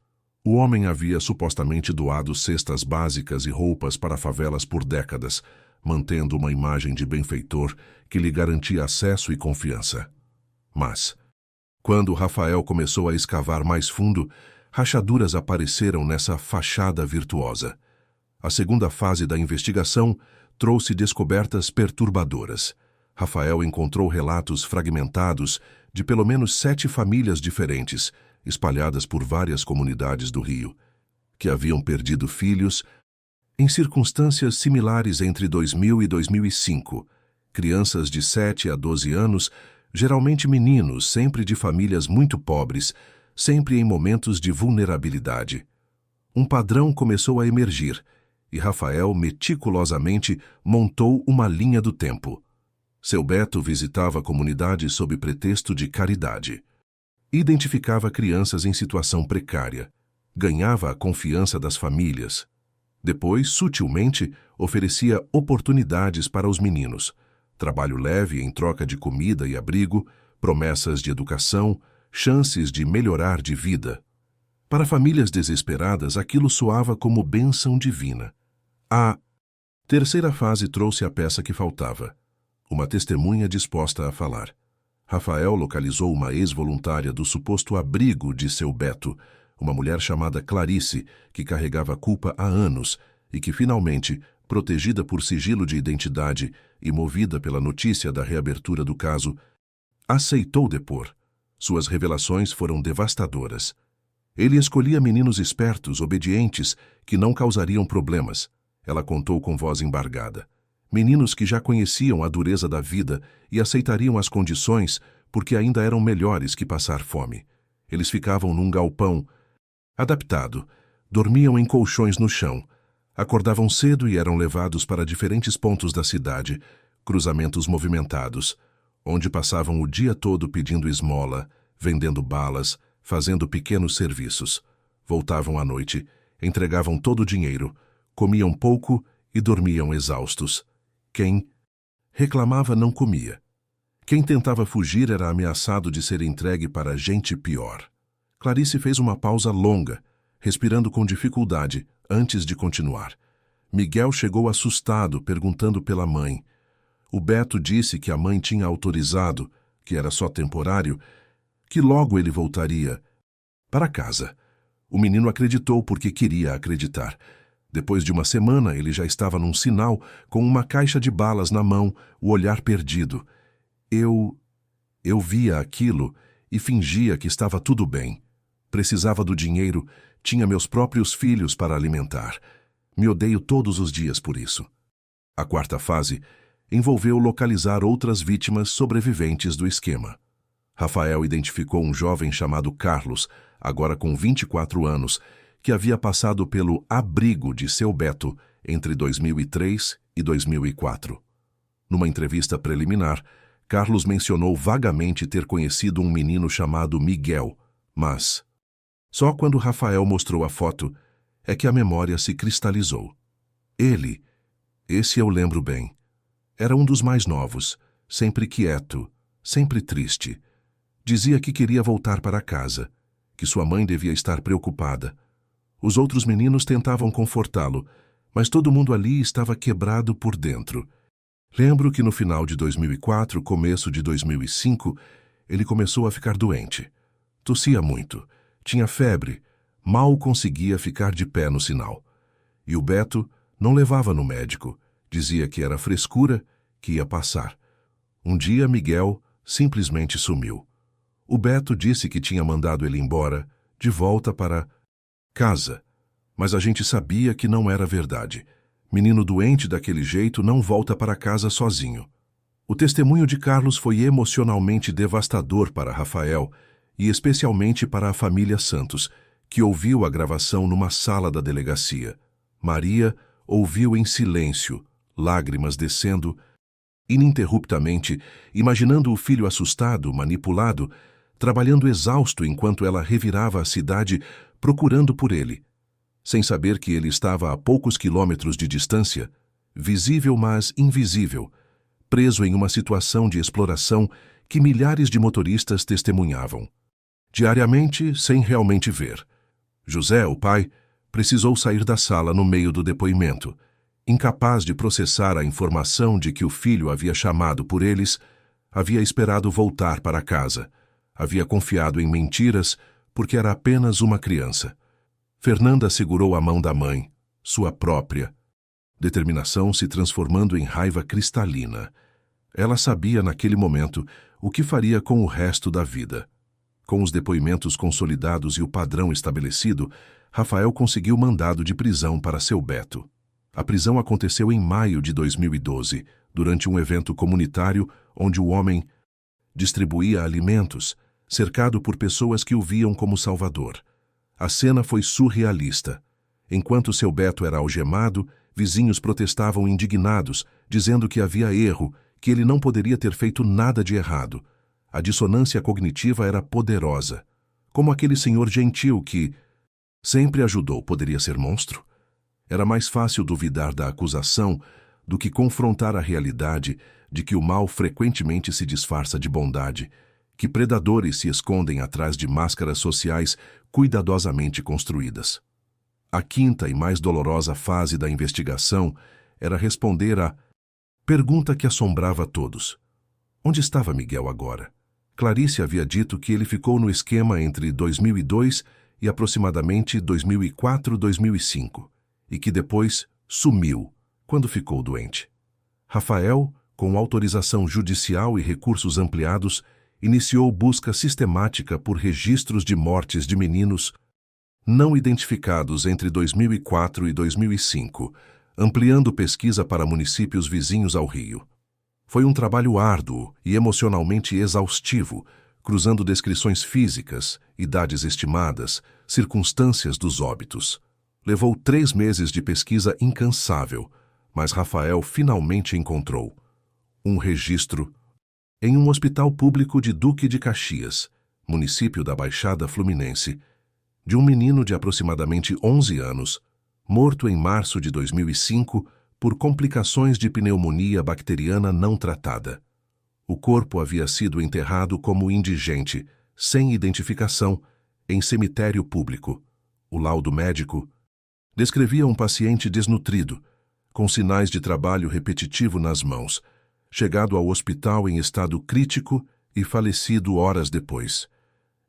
O homem havia supostamente doado cestas básicas e roupas para favelas por décadas, mantendo uma imagem de benfeitor que lhe garantia acesso e confiança. Mas, quando Rafael começou a escavar mais fundo, rachaduras apareceram nessa fachada virtuosa. A segunda fase da investigação trouxe descobertas perturbadoras. Rafael encontrou relatos fragmentados de pelo menos 7 famílias diferentes, espalhadas por várias comunidades do Rio, que haviam perdido filhos em circunstâncias similares entre 2000 e 2005. Crianças de 7 a 12 anos, geralmente meninos, sempre de famílias muito pobres, sempre em momentos de vulnerabilidade. Um padrão começou a emergir, e Rafael meticulosamente montou uma linha do tempo. Seu Beto visitava a comunidade sob pretexto de caridade. Identificava crianças em situação precária. Ganhava a confiança das famílias. Depois, sutilmente, oferecia oportunidades para os meninos. Trabalho leve em troca de comida e abrigo, promessas de educação, chances de melhorar de vida. Para famílias desesperadas, aquilo soava como bênção divina. A terceira fase trouxe a peça que faltava. Uma testemunha disposta a falar. Rafael localizou uma ex-voluntária do suposto abrigo de seu Beto, uma mulher chamada Clarice, que carregava a culpa há anos e que finalmente, protegida por sigilo de identidade e movida pela notícia da reabertura do caso, aceitou depor. Suas revelações foram devastadoras. Ele escolhia meninos espertos, obedientes, que não causariam problemas. Ela contou com voz embargada. Meninos que já conheciam a dureza da vida e aceitariam as condições porque ainda eram melhores que passar fome. Eles ficavam num galpão adaptado, dormiam em colchões no chão, acordavam cedo e eram levados para diferentes pontos da cidade, cruzamentos movimentados, onde passavam o dia todo pedindo esmola, vendendo balas, fazendo pequenos serviços. Voltavam à noite, entregavam todo o dinheiro, comiam pouco e dormiam exaustos. Quem reclamava não comia. Quem tentava fugir era ameaçado de ser entregue para gente pior. Clarice fez uma pausa longa, respirando com dificuldade, antes de continuar. Miguel chegou assustado, perguntando pela mãe. O Beto disse que a mãe tinha autorizado, que era só temporário, que logo ele voltaria para casa. O menino acreditou porque queria acreditar. Depois de uma semana, ele já estava num sinal, com uma caixa de balas na mão, o olhar perdido. Eu via aquilo e fingia que estava tudo bem. Precisava do dinheiro, tinha meus próprios filhos para alimentar. Me odeio todos os dias por isso. A quarta fase envolveu localizar outras vítimas sobreviventes do esquema. Rafael identificou um jovem chamado Carlos, agora com 24 anos, que havia passado pelo abrigo de seu Beto entre 2003 e 2004. Numa entrevista preliminar, Carlos mencionou vagamente ter conhecido um menino chamado Miguel, mas só quando Rafael mostrou a foto é que a memória se cristalizou. Esse eu lembro bem, era um dos mais novos, sempre quieto, sempre triste. Dizia que queria voltar para casa, que sua mãe devia estar preocupada. Os outros meninos tentavam confortá-lo, mas todo mundo ali estava quebrado por dentro. Lembro que no final de 2004, começo de 2005, ele começou a ficar doente. Tossia muito, tinha febre, mal conseguia ficar de pé no sinal. E o Beto não levava no médico, dizia que era frescura, que ia passar. Um dia Miguel simplesmente sumiu. O Beto disse que tinha mandado ele embora, de volta para casa, mas a gente sabia que não era verdade. Menino doente daquele jeito não volta para casa sozinho. O testemunho de Carlos foi emocionalmente devastador para Rafael e especialmente para a família Santos, que ouviu a gravação numa sala da delegacia. Maria ouviu em silêncio, lágrimas descendo, ininterruptamente, imaginando o filho assustado, manipulado, trabalhando exausto enquanto ela revirava a cidade procurando por ele, sem saber que ele estava a poucos quilômetros de distância, visível mas invisível, preso em uma situação de exploração que milhares de motoristas testemunhavam. Diariamente, sem realmente ver. José, o pai, precisou sair da sala no meio do depoimento, incapaz de processar a informação de que o filho havia chamado por eles, havia esperado voltar para casa, havia confiado em mentiras porque era apenas uma criança. Fernanda segurou a mão da mãe, sua própria, determinação se transformando em raiva cristalina. Ela sabia naquele momento o que faria com o resto da vida. Com os depoimentos consolidados e o padrão estabelecido, Rafael conseguiu mandado de prisão para seu Beto. A prisão aconteceu em maio de 2012, durante um evento comunitário onde o homem distribuía alimentos, cercado por pessoas que o viam como salvador. A cena foi surrealista. Enquanto seu Beto era algemado, vizinhos protestavam indignados, dizendo que havia erro, que ele não poderia ter feito nada de errado. A dissonância cognitiva era poderosa. Como aquele senhor gentil que sempre ajudou poderia ser monstro? Era mais fácil duvidar da acusação do que confrontar a realidade de que o mal frequentemente se disfarça de bondade, que predadores se escondem atrás de máscaras sociais cuidadosamente construídas. A quinta e mais dolorosa fase da investigação era responder à pergunta que assombrava todos. Onde estava Miguel agora? Clarice havia dito que ele ficou no esquema entre 2002 e aproximadamente 2004-2005, e que depois sumiu quando ficou doente. Rafael, com autorização judicial e recursos ampliados, iniciou busca sistemática por registros de mortes de meninos não identificados entre 2004 e 2005, ampliando pesquisa para municípios vizinhos ao Rio. Foi um trabalho árduo e emocionalmente exaustivo, cruzando descrições físicas, idades estimadas, circunstâncias dos óbitos. Levou 3 meses de pesquisa incansável, mas Rafael finalmente encontrou um registro em um hospital público de Duque de Caxias, município da Baixada Fluminense, de um menino de aproximadamente 11 anos, morto em março de 2005 por complicações de pneumonia bacteriana não tratada. O corpo havia sido enterrado como indigente, sem identificação, em cemitério público. O laudo médico descrevia um paciente desnutrido, com sinais de trabalho repetitivo nas mãos, chegado ao hospital em estado crítico e falecido horas depois.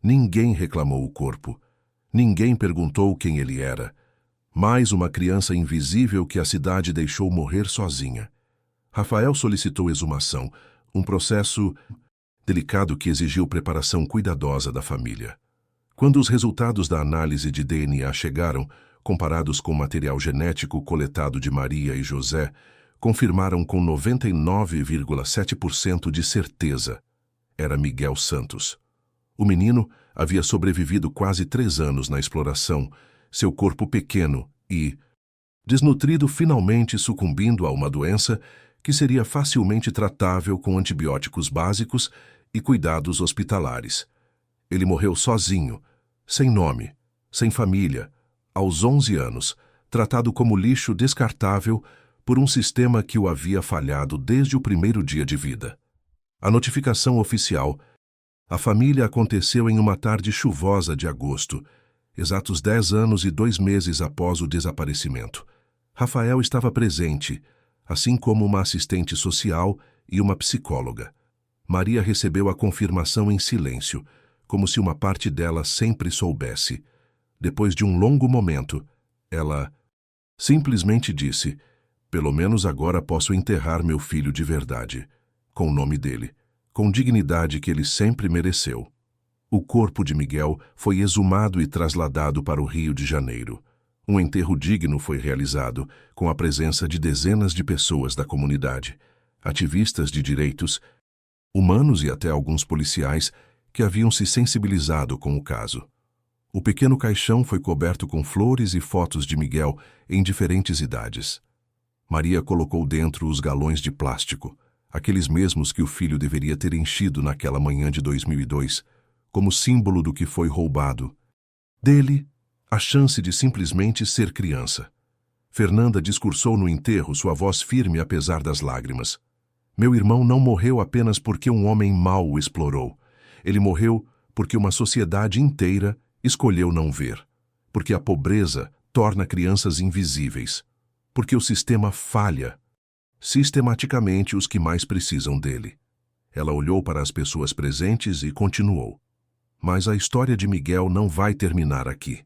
Ninguém reclamou o corpo. Ninguém perguntou quem ele era. Mais uma criança invisível que a cidade deixou morrer sozinha. Rafael solicitou exumação, um processo delicado que exigiu preparação cuidadosa da família. Quando os resultados da análise de DNA chegaram, comparados com o material genético coletado de Maria e José, confirmaram com 99,7% de certeza. Era Miguel Santos. O menino havia sobrevivido quase 3 anos na exploração, seu corpo pequeno e desnutrido, finalmente sucumbindo a uma doença que seria facilmente tratável com antibióticos básicos e cuidados hospitalares. Ele morreu sozinho, sem nome, sem família, aos 11 anos, tratado como lixo descartável por um sistema que o havia falhado desde o primeiro dia de vida. A notificação oficial: a família aconteceu em uma tarde chuvosa de agosto, exatos 10 anos e 2 meses após o desaparecimento. Rafael estava presente, assim como uma assistente social e uma psicóloga. Maria recebeu a confirmação em silêncio, como se uma parte dela sempre soubesse. Depois de um longo momento, ela simplesmente disse: "Pelo menos agora posso enterrar meu filho de verdade, com o nome dele, com dignidade que ele sempre mereceu." O corpo de Miguel foi exumado e trasladado para o Rio de Janeiro. Um enterro digno foi realizado, com a presença de dezenas de pessoas da comunidade, ativistas de direitos humanos e até alguns policiais que haviam se sensibilizado com o caso. O pequeno caixão foi coberto com flores e fotos de Miguel em diferentes idades. Maria colocou dentro os galões de plástico, aqueles mesmos que o filho deveria ter enchido naquela manhã de 2002, como símbolo do que foi roubado. Dele, a chance de simplesmente ser criança. Fernanda discursou no enterro, sua voz firme apesar das lágrimas. Meu irmão não morreu apenas porque um homem mau o explorou. Ele morreu porque uma sociedade inteira escolheu não ver. Porque a pobreza torna crianças invisíveis. Porque o sistema falha sistematicamente os que mais precisam dele. Ela olhou para as pessoas presentes e continuou. Mas a história de Miguel não vai terminar aqui.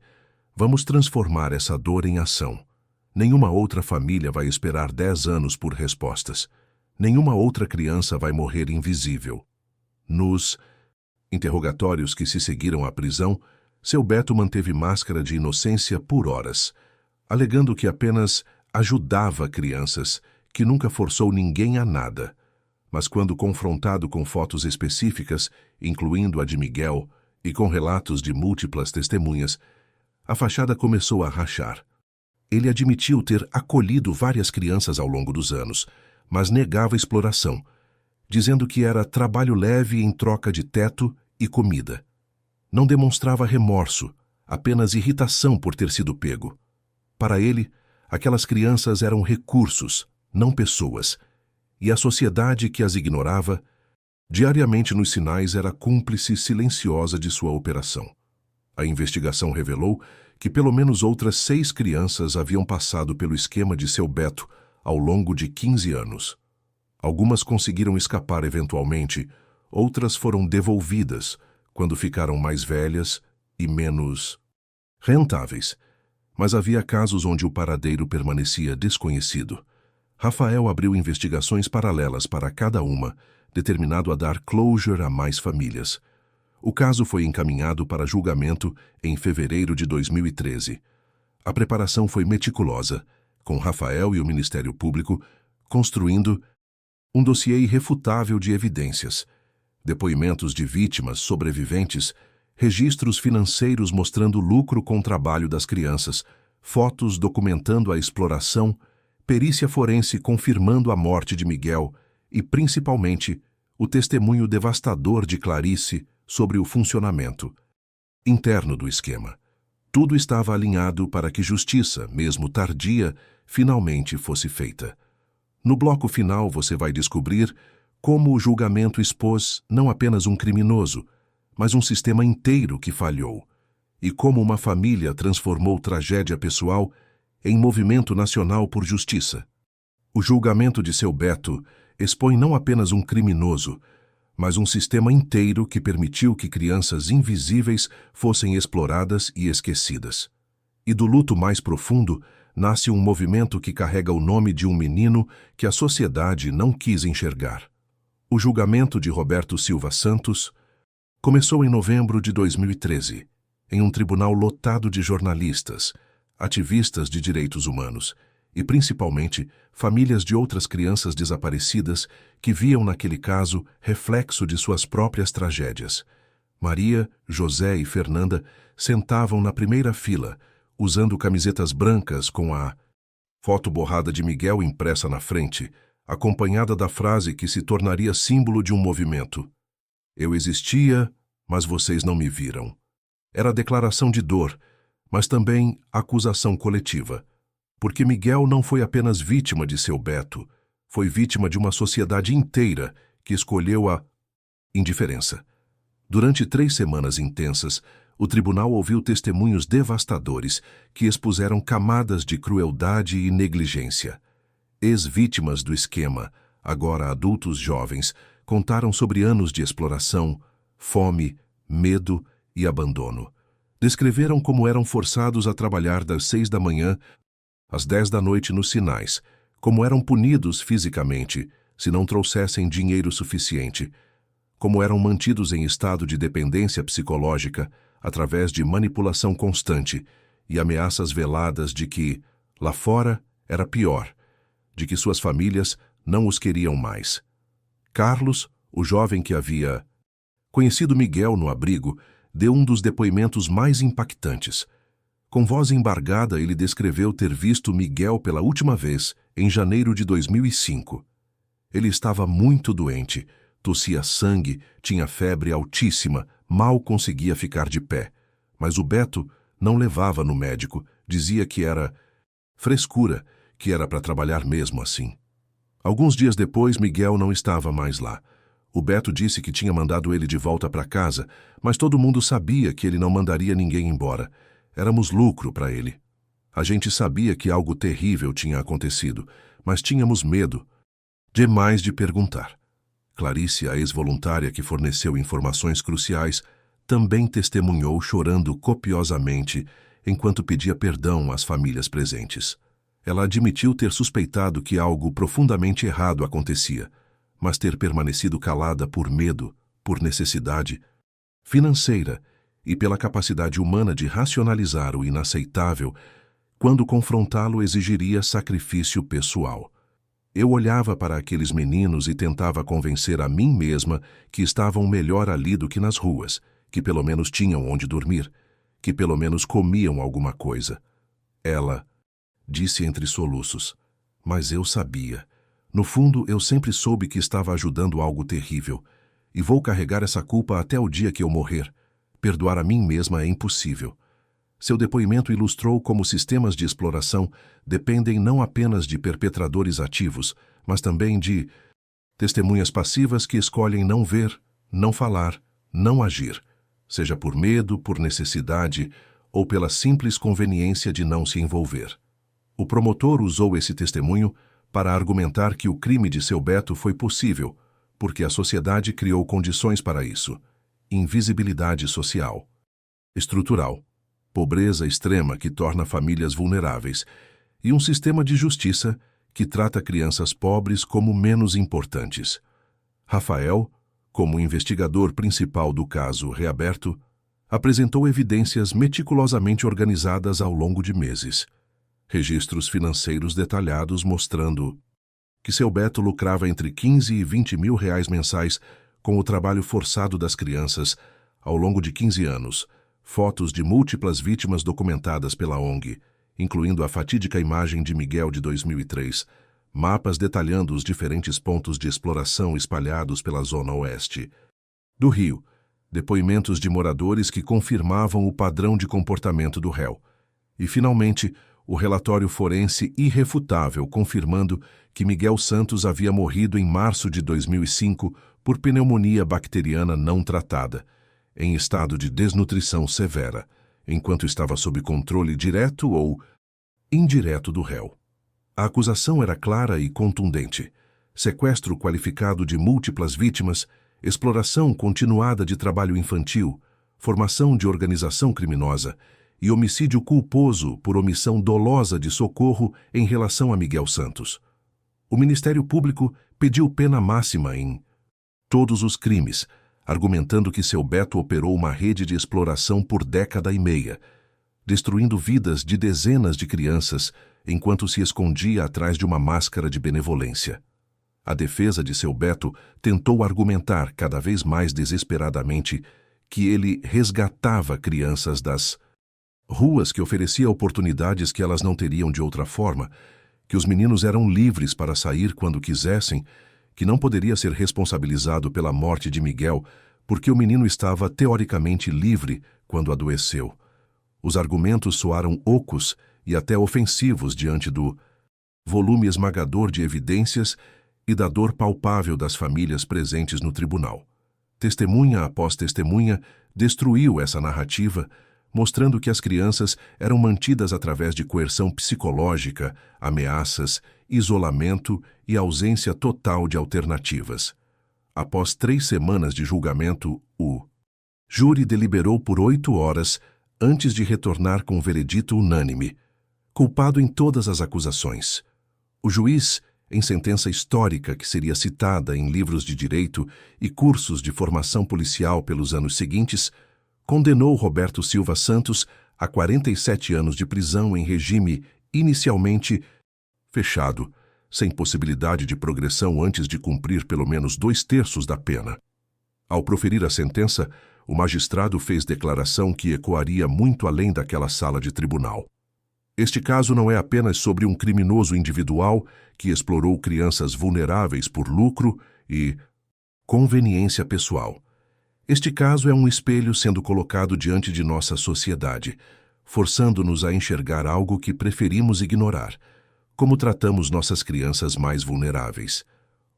Vamos transformar essa dor em ação. Nenhuma outra família vai esperar 10 anos por respostas. Nenhuma outra criança vai morrer invisível. Nos interrogatórios que se seguiram à prisão, seu Beto manteve máscara de inocência por horas, alegando que apenas ajudava crianças, que nunca forçou ninguém a nada. Mas quando confrontado com fotos específicas, incluindo a de Miguel, e com relatos de múltiplas testemunhas, a fachada começou a rachar. Ele admitiu ter acolhido várias crianças ao longo dos anos, mas negava exploração, dizendo que era trabalho leve em troca de teto e comida. Não demonstrava remorso, apenas irritação por ter sido pego. Para ele, aquelas crianças eram recursos, não pessoas, e a sociedade que as ignorava, diariamente nos sinais era cúmplice silenciosa de sua operação. A investigação revelou que pelo menos outras 6 crianças haviam passado pelo esquema de seu Beto ao longo de 15 anos. Algumas conseguiram escapar eventualmente, outras foram devolvidas quando ficaram mais velhas e menos rentáveis. Mas havia casos onde o paradeiro permanecia desconhecido. Rafael abriu investigações paralelas para cada uma, determinado a dar closure a mais famílias. O caso foi encaminhado para julgamento em fevereiro de 2013. A preparação foi meticulosa, com Rafael e o Ministério Público construindo um dossiê irrefutável de evidências, depoimentos de vítimas, sobreviventes, registros financeiros mostrando lucro com o trabalho das crianças, fotos documentando a exploração, perícia forense confirmando a morte de Miguel e, principalmente, o testemunho devastador de Clarice sobre o funcionamento interno do esquema. Tudo estava alinhado para que justiça, mesmo tardia, finalmente fosse feita. No bloco final você vai descobrir como o julgamento expôs não apenas um criminoso, mas um sistema inteiro que falhou, e como uma família transformou tragédia pessoal em movimento nacional por justiça. O julgamento de seu Beto expõe não apenas um criminoso, mas um sistema inteiro que permitiu que crianças invisíveis fossem exploradas e esquecidas. E do luto mais profundo nasce um movimento que carrega o nome de um menino que a sociedade não quis enxergar. O julgamento de Roberto Silva Santos começou em novembro de 2013, em um tribunal lotado de jornalistas, ativistas de direitos humanos e, principalmente, famílias de outras crianças desaparecidas que viam naquele caso reflexo de suas próprias tragédias. Maria, José e Fernanda sentavam na primeira fila, usando camisetas brancas com a foto borrada de Miguel impressa na frente, acompanhada da frase que se tornaria símbolo de um movimento. Eu existia, mas vocês não me viram. Era declaração de dor, mas também acusação coletiva. Porque Miguel não foi apenas vítima de seu Beto, foi vítima de uma sociedade inteira que escolheu a indiferença. Durante 3 semanas intensas, o tribunal ouviu testemunhos devastadores que expuseram camadas de crueldade e negligência. Ex-vítimas do esquema, agora adultos jovens, contaram sobre anos de exploração, fome, medo e abandono. Descreveram como eram forçados a trabalhar das 6 da manhã às 10 da noite nos sinais, como eram punidos fisicamente se não trouxessem dinheiro suficiente, como eram mantidos em estado de dependência psicológica através de manipulação constante e ameaças veladas de que, lá fora, era pior, de que suas famílias não os queriam mais. Carlos, o jovem que havia conhecido Miguel no abrigo, deu um dos depoimentos mais impactantes. Com voz embargada, ele descreveu ter visto Miguel pela última vez em janeiro de 2005. Ele estava muito doente, tossia sangue, tinha febre altíssima, mal conseguia ficar de pé. Mas o Beto não levava no médico, dizia que era frescura, que era para trabalhar mesmo assim. Alguns dias depois, Miguel não estava mais lá. O Beto disse que tinha mandado ele de volta para casa, mas todo mundo sabia que ele não mandaria ninguém embora. Éramos lucro para ele. A gente sabia que algo terrível tinha acontecido, mas tínhamos medo demais de perguntar. Clarice, a ex-voluntária que forneceu informações cruciais, também testemunhou chorando copiosamente enquanto pedia perdão às famílias presentes. Ela admitiu ter suspeitado que algo profundamente errado acontecia, mas ter permanecido calada por medo, por necessidade financeira e pela capacidade humana de racionalizar o inaceitável quando confrontá-lo exigiria sacrifício pessoal. Eu olhava para aqueles meninos e tentava convencer a mim mesma que estavam melhor ali do que nas ruas, que pelo menos tinham onde dormir, que pelo menos comiam alguma coisa. Ela disse entre soluços, mas eu sabia. No fundo, eu sempre soube que estava ajudando algo terrível, e vou carregar essa culpa até o dia que eu morrer. Perdoar a mim mesma é impossível. Seu depoimento ilustrou como sistemas de exploração dependem não apenas de perpetradores ativos, mas também de testemunhas passivas que escolhem não ver, não falar, não agir, seja por medo, por necessidade ou pela simples conveniência de não se envolver. O promotor usou esse testemunho para argumentar que o crime de seu Beto foi possível, porque a sociedade criou condições para isso. Invisibilidade social. Estrutural. Pobreza extrema que torna famílias vulneráveis, e um sistema de justiça que trata crianças pobres como menos importantes. Rafael, como investigador principal do caso reaberto, apresentou evidências meticulosamente organizadas ao longo de meses. Registros financeiros detalhados mostrando que seu Beto lucrava entre 15 e 20 mil reais mensais com o trabalho forçado das crianças ao longo de 15 anos, fotos de múltiplas vítimas documentadas pela ONG, incluindo a fatídica imagem de Miguel de 2003, mapas detalhando os diferentes pontos de exploração espalhados pela zona oeste do Rio, depoimentos de moradores que confirmavam o padrão de comportamento do réu, e, finalmente, o relatório forense irrefutável confirmando que Miguel Santos havia morrido em março de 2005 por pneumonia bacteriana não tratada, em estado de desnutrição severa, enquanto estava sob controle direto ou indireto do réu. A acusação era clara e contundente: sequestro qualificado de múltiplas vítimas, exploração continuada de trabalho infantil, formação de organização criminosa e homicídio culposo por omissão dolosa de socorro em relação a Miguel Santos. O Ministério Público pediu pena máxima em todos os crimes, argumentando que seu Beto operou uma rede de exploração por década e meia, destruindo vidas de dezenas de crianças enquanto se escondia atrás de uma máscara de benevolência. A defesa de seu Beto tentou argumentar cada vez mais desesperadamente que ele resgatava crianças das ruas, que oferecia oportunidades que elas não teriam de outra forma, que os meninos eram livres para sair quando quisessem, que não poderia ser responsabilizado pela morte de Miguel, porque o menino estava teoricamente livre quando adoeceu. Os argumentos soaram ocos e até ofensivos diante do volume esmagador de evidências e da dor palpável das famílias presentes no tribunal. Testemunha após testemunha destruiu essa narrativa, mostrando que as crianças eram mantidas através de coerção psicológica, ameaças, isolamento e ausência total de alternativas. Após 3 semanas de julgamento, o júri deliberou por 8 horas antes de retornar com um veredito unânime, culpado em todas as acusações. O juiz, em sentença histórica que seria citada em livros de direito e cursos de formação policial pelos anos seguintes, condenou Roberto Silva Santos a 47 anos de prisão em regime inicialmente fechado, sem possibilidade de progressão antes de cumprir pelo menos 2/3 da pena. Ao proferir a sentença, o magistrado fez declaração que ecoaria muito além daquela sala de tribunal. Este caso não é apenas sobre um criminoso individual que explorou crianças vulneráveis por lucro e conveniência pessoal. Este caso é um espelho sendo colocado diante de nossa sociedade, forçando-nos a enxergar algo que preferimos ignorar: como tratamos nossas crianças mais vulneráveis.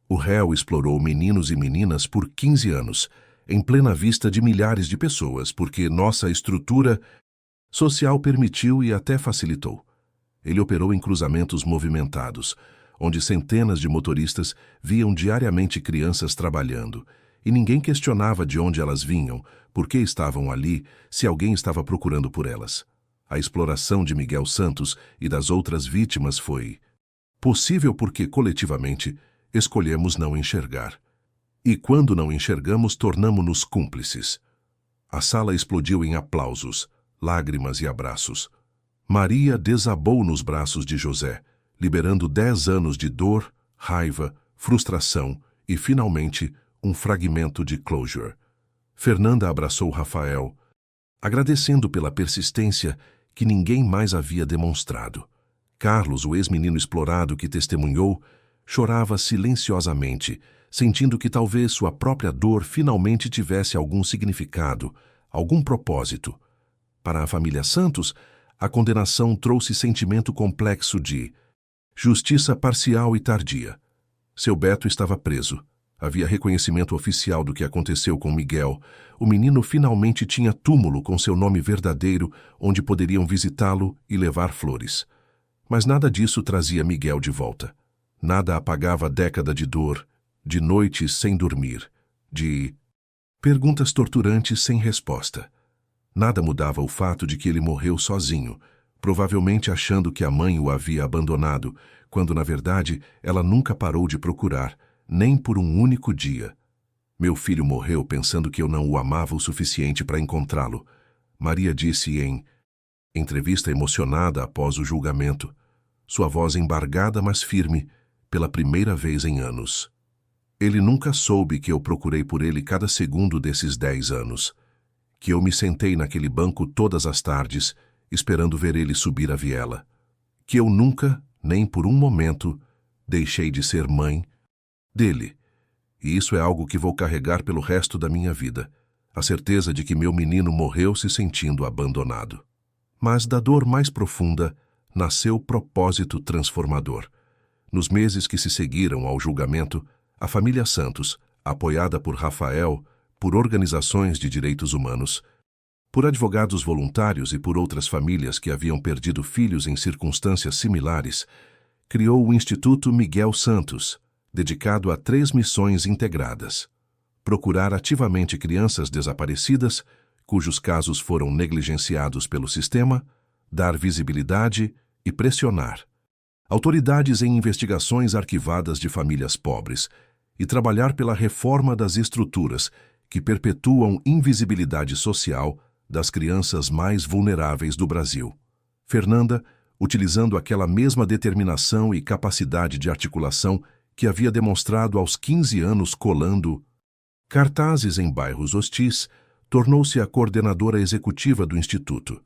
O réu explorou meninos e meninas por 15 anos, em plena vista de milhares de pessoas, porque nossa estrutura social permitiu e até facilitou. Ele operou em cruzamentos movimentados, onde centenas de motoristas viam diariamente crianças trabalhando, e ninguém questionava de onde elas vinham, por que estavam ali, se alguém estava procurando por elas. A exploração de Miguel Santos e das outras vítimas foi possível porque, coletivamente, escolhemos não enxergar. E quando não enxergamos, tornamo-nos cúmplices. A sala explodiu em aplausos, lágrimas e abraços. Maria desabou nos braços de José, liberando 10 anos de dor, raiva, frustração e, finalmente, um fragmento de closure. Fernanda abraçou Rafael, agradecendo pela persistência que ninguém mais havia demonstrado. Carlos, o ex-menino explorado que testemunhou, chorava silenciosamente, sentindo que talvez sua própria dor finalmente tivesse algum significado, algum propósito. Para a família Santos, a condenação trouxe sentimento complexo de justiça parcial e tardia. Seu Beto estava preso. Havia reconhecimento oficial do que aconteceu com Miguel. O menino finalmente tinha túmulo com seu nome verdadeiro, onde poderiam visitá-lo e levar flores. Mas nada disso trazia Miguel de volta. Nada apagava a década de dor, de noites sem dormir, de perguntas torturantes sem resposta. Nada mudava o fato de que ele morreu sozinho, provavelmente achando que a mãe o havia abandonado, quando na verdade ela nunca parou de procurar, nem por um único dia. Meu filho morreu pensando que eu não o amava o suficiente para encontrá-lo, Maria disse em entrevista emocionada após o julgamento, sua voz embargada mas firme, pela primeira vez em anos. Ele nunca soube que eu procurei por ele cada segundo desses 10 anos, que eu me sentei naquele banco todas as tardes, esperando ver ele subir a viela, que eu nunca, nem por um momento, deixei de ser mãe dele. E isso é algo que vou carregar pelo resto da minha vida, a certeza de que meu menino morreu se sentindo abandonado. Mas da dor mais profunda nasceu propósito transformador. Nos meses que se seguiram ao julgamento, a família Santos, apoiada por Rafael, por organizações de direitos humanos, por advogados voluntários e por outras famílias que haviam perdido filhos em circunstâncias similares, criou o Instituto Miguel Santos, dedicado a 3 missões integradas: procurar ativamente crianças desaparecidas, cujos casos foram negligenciados pelo sistema, dar visibilidade e pressionar autoridades em investigações arquivadas de famílias pobres e trabalhar pela reforma das estruturas que perpetuam invisibilidade social das crianças mais vulneráveis do Brasil. Fernanda, utilizando aquela mesma determinação e capacidade de articulação que havia demonstrado aos 15 anos colando cartazes em bairros hostis, tornou-se a coordenadora executiva do Instituto.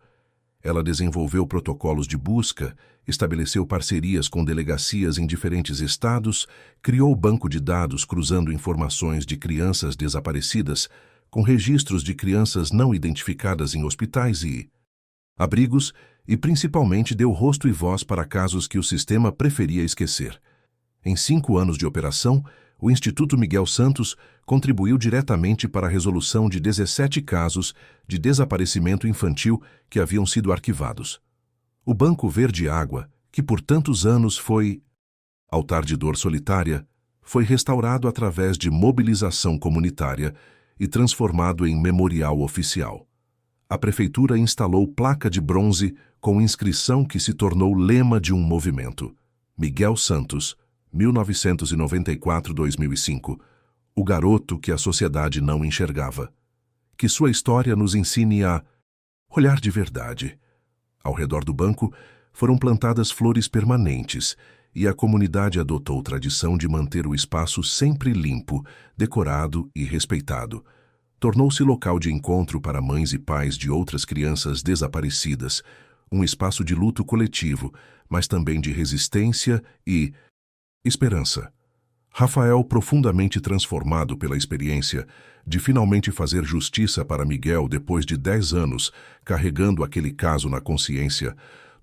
Ela desenvolveu protocolos de busca, estabeleceu parcerias com delegacias em diferentes estados, criou banco de dados cruzando informações de crianças desaparecidas com registros de crianças não identificadas em hospitais e abrigos e principalmente deu rosto e voz para casos que o sistema preferia esquecer. Em 5 anos de operação, o Instituto Miguel Santos contribuiu diretamente para a resolução de 17 casos de desaparecimento infantil que haviam sido arquivados. O Banco Verde Água, que por tantos anos foi altar de dor solitária, foi restaurado através de mobilização comunitária e transformado em memorial oficial. A prefeitura instalou placa de bronze com inscrição que se tornou lema de um movimento: Miguel Santos, 1994-2005, o garoto que a sociedade não enxergava. Que sua história nos ensine a olhar de verdade. Ao redor do banco foram plantadas flores permanentes e a comunidade adotou tradição de manter o espaço sempre limpo, decorado e respeitado, tornou-se local de encontro para mães e pais de outras crianças desaparecidas, um espaço de luto coletivo, mas também de resistência e esperança. Rafael, profundamente transformado pela experiência de finalmente fazer justiça para Miguel depois de 10 anos, carregando aquele caso na consciência,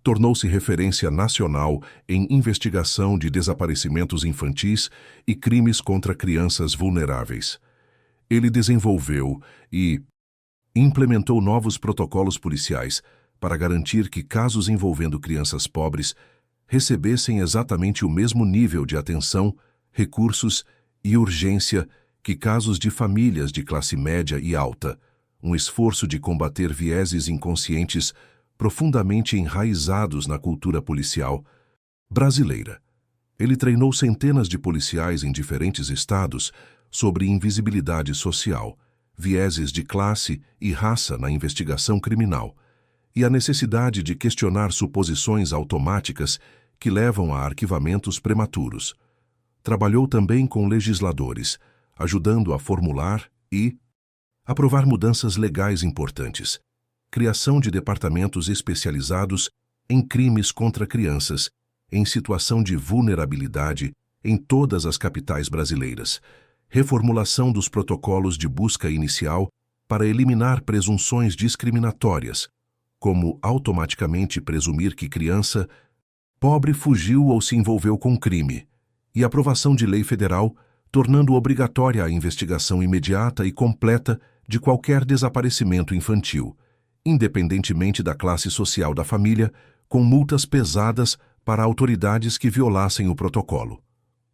tornou-se referência nacional em investigação de desaparecimentos infantis e crimes contra crianças vulneráveis. Ele desenvolveu e implementou novos protocolos policiais para garantir que casos envolvendo crianças pobres recebessem exatamente o mesmo nível de atenção, recursos e urgência que casos de famílias de classe média e alta, um esforço de combater vieses inconscientes profundamente enraizados na cultura policial brasileira. Ele treinou centenas de policiais em diferentes estados sobre invisibilidade social, vieses de classe e raça na investigação criminal, e a necessidade de questionar suposições automáticas que levam a arquivamentos prematuros. Trabalhou também com legisladores, ajudando a formular e aprovar mudanças legais importantes, criação de departamentos especializados em crimes contra crianças, em situação de vulnerabilidade em todas as capitais brasileiras, reformulação dos protocolos de busca inicial para eliminar presunções discriminatórias, como automaticamente presumir que criança pobre fugiu ou se envolveu com crime, e aprovação de lei federal, tornando obrigatória a investigação imediata e completa de qualquer desaparecimento infantil, independentemente da classe social da família, com multas pesadas para autoridades que violassem o protocolo.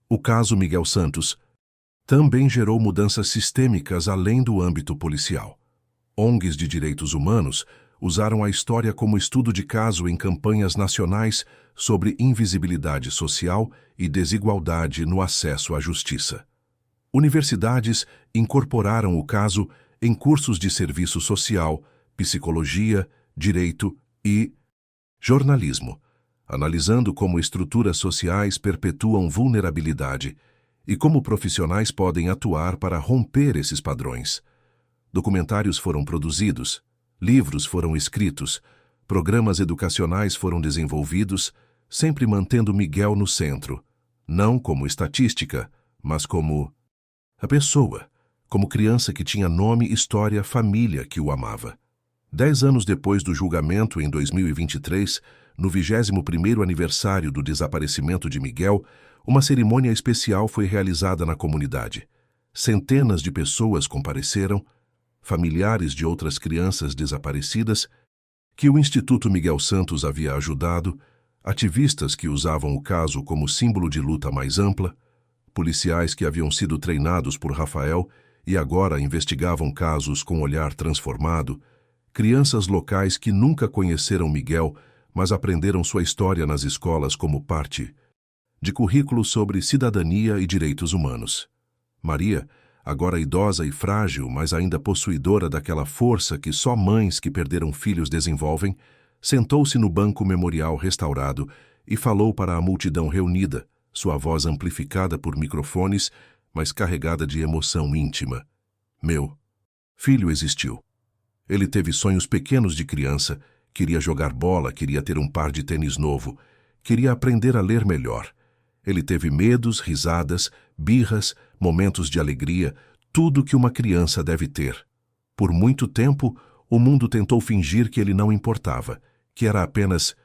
O caso Miguel Santos também gerou mudanças sistêmicas além do âmbito policial. ONGs de direitos humanos usaram a história como estudo de caso em campanhas nacionais sobre invisibilidade social e desigualdade no acesso à justiça. Universidades incorporaram o caso em cursos de serviço social, psicologia, direito e jornalismo, analisando como estruturas sociais perpetuam vulnerabilidade e como profissionais podem atuar para romper esses padrões. Documentários foram produzidos, livros foram escritos, programas educacionais foram desenvolvidos, sempre mantendo Miguel no centro, não como estatística, mas como a pessoa, como criança que tinha nome, história, família que o amava. 10 anos depois do julgamento, em 2023, no 21º aniversário do desaparecimento de Miguel, uma cerimônia especial foi realizada na comunidade. Centenas de pessoas compareceram, familiares de outras crianças desaparecidas, que o Instituto Miguel Santos havia ajudado, ativistas que usavam o caso como símbolo de luta mais ampla, policiais que haviam sido treinados por Rafael e agora investigavam casos com olhar transformado, crianças locais que nunca conheceram Miguel, mas aprenderam sua história nas escolas como parte de currículos sobre cidadania e direitos humanos. Maria, agora idosa e frágil, mas ainda possuidora daquela força que só mães que perderam filhos desenvolvem, sentou-se no banco memorial restaurado e falou para a multidão reunida, sua voz amplificada por microfones, mas carregada de emoção íntima. Meu filho existiu. Ele teve sonhos pequenos de criança, queria jogar bola, queria ter um par de tênis novo, queria aprender a ler melhor. Ele teve medos, risadas, birras, momentos de alegria, tudo que uma criança deve ter. Por muito tempo, o mundo tentou fingir que ele não importava, que era apenas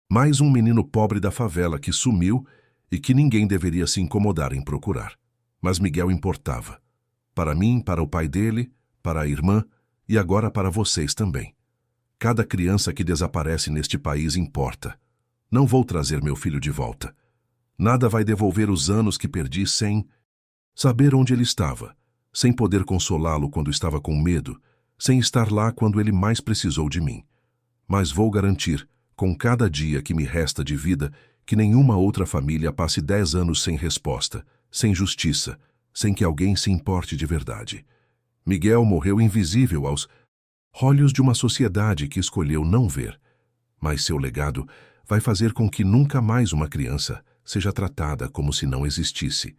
mais um menino pobre da favela que sumiu e que ninguém deveria se incomodar em procurar. Mas Miguel importava. Para mim, para o pai dele, para a irmã e agora para vocês também. Cada criança que desaparece neste país importa. Não vou trazer meu filho de volta. Nada vai devolver os anos que perdi sem saber onde ele estava, sem poder consolá-lo quando estava com medo, sem estar lá quando ele mais precisou de mim. Mas vou garantir, com cada dia que me resta de vida, que nenhuma outra família passe 10 anos sem resposta, sem justiça, sem que alguém se importe de verdade. Miguel morreu invisível aos olhos de uma sociedade que escolheu não ver, mas seu legado vai fazer com que nunca mais uma criança seja tratada como se não existisse.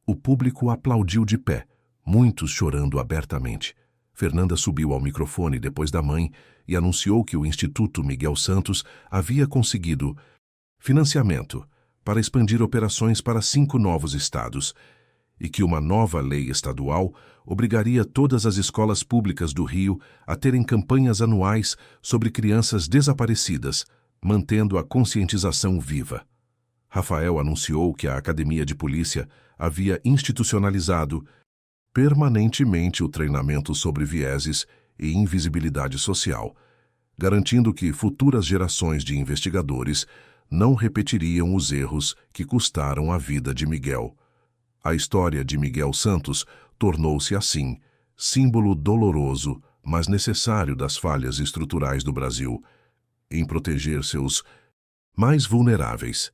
O público aplaudiu de pé, muitos chorando abertamente. Fernanda subiu ao microfone depois da mãe e anunciou que o Instituto Miguel Santos havia conseguido financiamento para expandir operações para 5 novos estados e que uma nova lei estadual obrigaria todas as escolas públicas do Rio a terem campanhas anuais sobre crianças desaparecidas, mantendo a conscientização viva. Rafael anunciou que a Academia de Polícia havia institucionalizado permanentemente o treinamento sobre vieses e invisibilidade social, garantindo que futuras gerações de investigadores não repetiriam os erros que custaram a vida de Miguel. A história de Miguel Santos tornou-se, assim, símbolo doloroso, mas necessário das falhas estruturais do Brasil em proteger seus mais vulneráveis.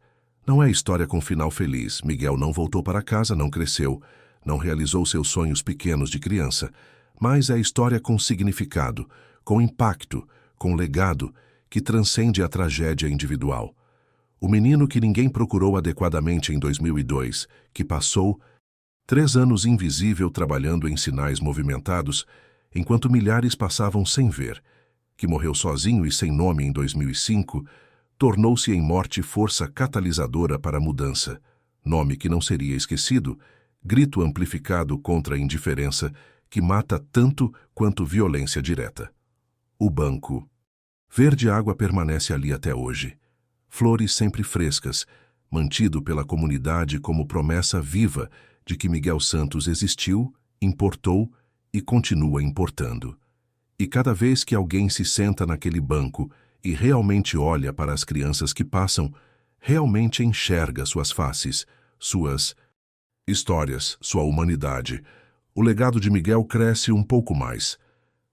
Não é história com final feliz. Miguel não voltou para casa, não cresceu, não realizou seus sonhos pequenos de criança, mas é história com significado, com impacto, com legado que transcende a tragédia individual. O menino que ninguém procurou adequadamente em 2002, que passou 3 anos invisível trabalhando em sinais movimentados, enquanto milhares passavam sem ver, que morreu sozinho e sem nome em 2005, tornou-se em morte força catalisadora para a mudança, nome que não seria esquecido, grito amplificado contra a indiferença que mata tanto quanto violência direta. O banco verde água permanece ali até hoje. Flores sempre frescas, mantido pela comunidade como promessa viva de que Miguel Santos existiu, importou e continua importando. E cada vez que alguém se senta naquele banco e realmente olha para as crianças que passam, realmente enxerga suas faces, suas histórias, sua humanidade, o legado de Miguel cresce um pouco mais.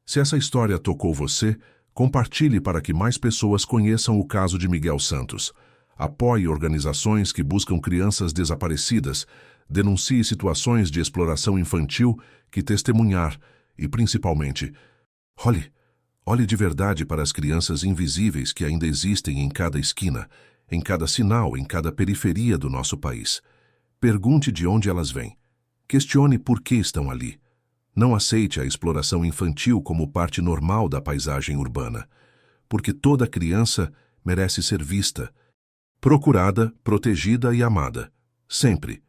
Se essa história tocou você, compartilhe para que mais pessoas conheçam o caso de Miguel Santos. Apoie organizações que buscam crianças desaparecidas, denuncie situações de exploração infantil que testemunhar e, principalmente, olhe de verdade para as crianças invisíveis que ainda existem em cada esquina, em cada sinal, em cada periferia do nosso país. Pergunte de onde elas vêm. Questione por que estão ali. Não aceite a exploração infantil como parte normal da paisagem urbana, porque toda criança merece ser vista, procurada, protegida e amada. Sempre.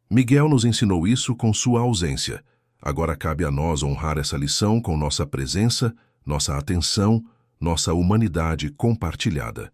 Miguel nos ensinou isso com sua ausência. Agora cabe a nós honrar essa lição com nossa presença, nossa atenção, nossa humanidade compartilhada.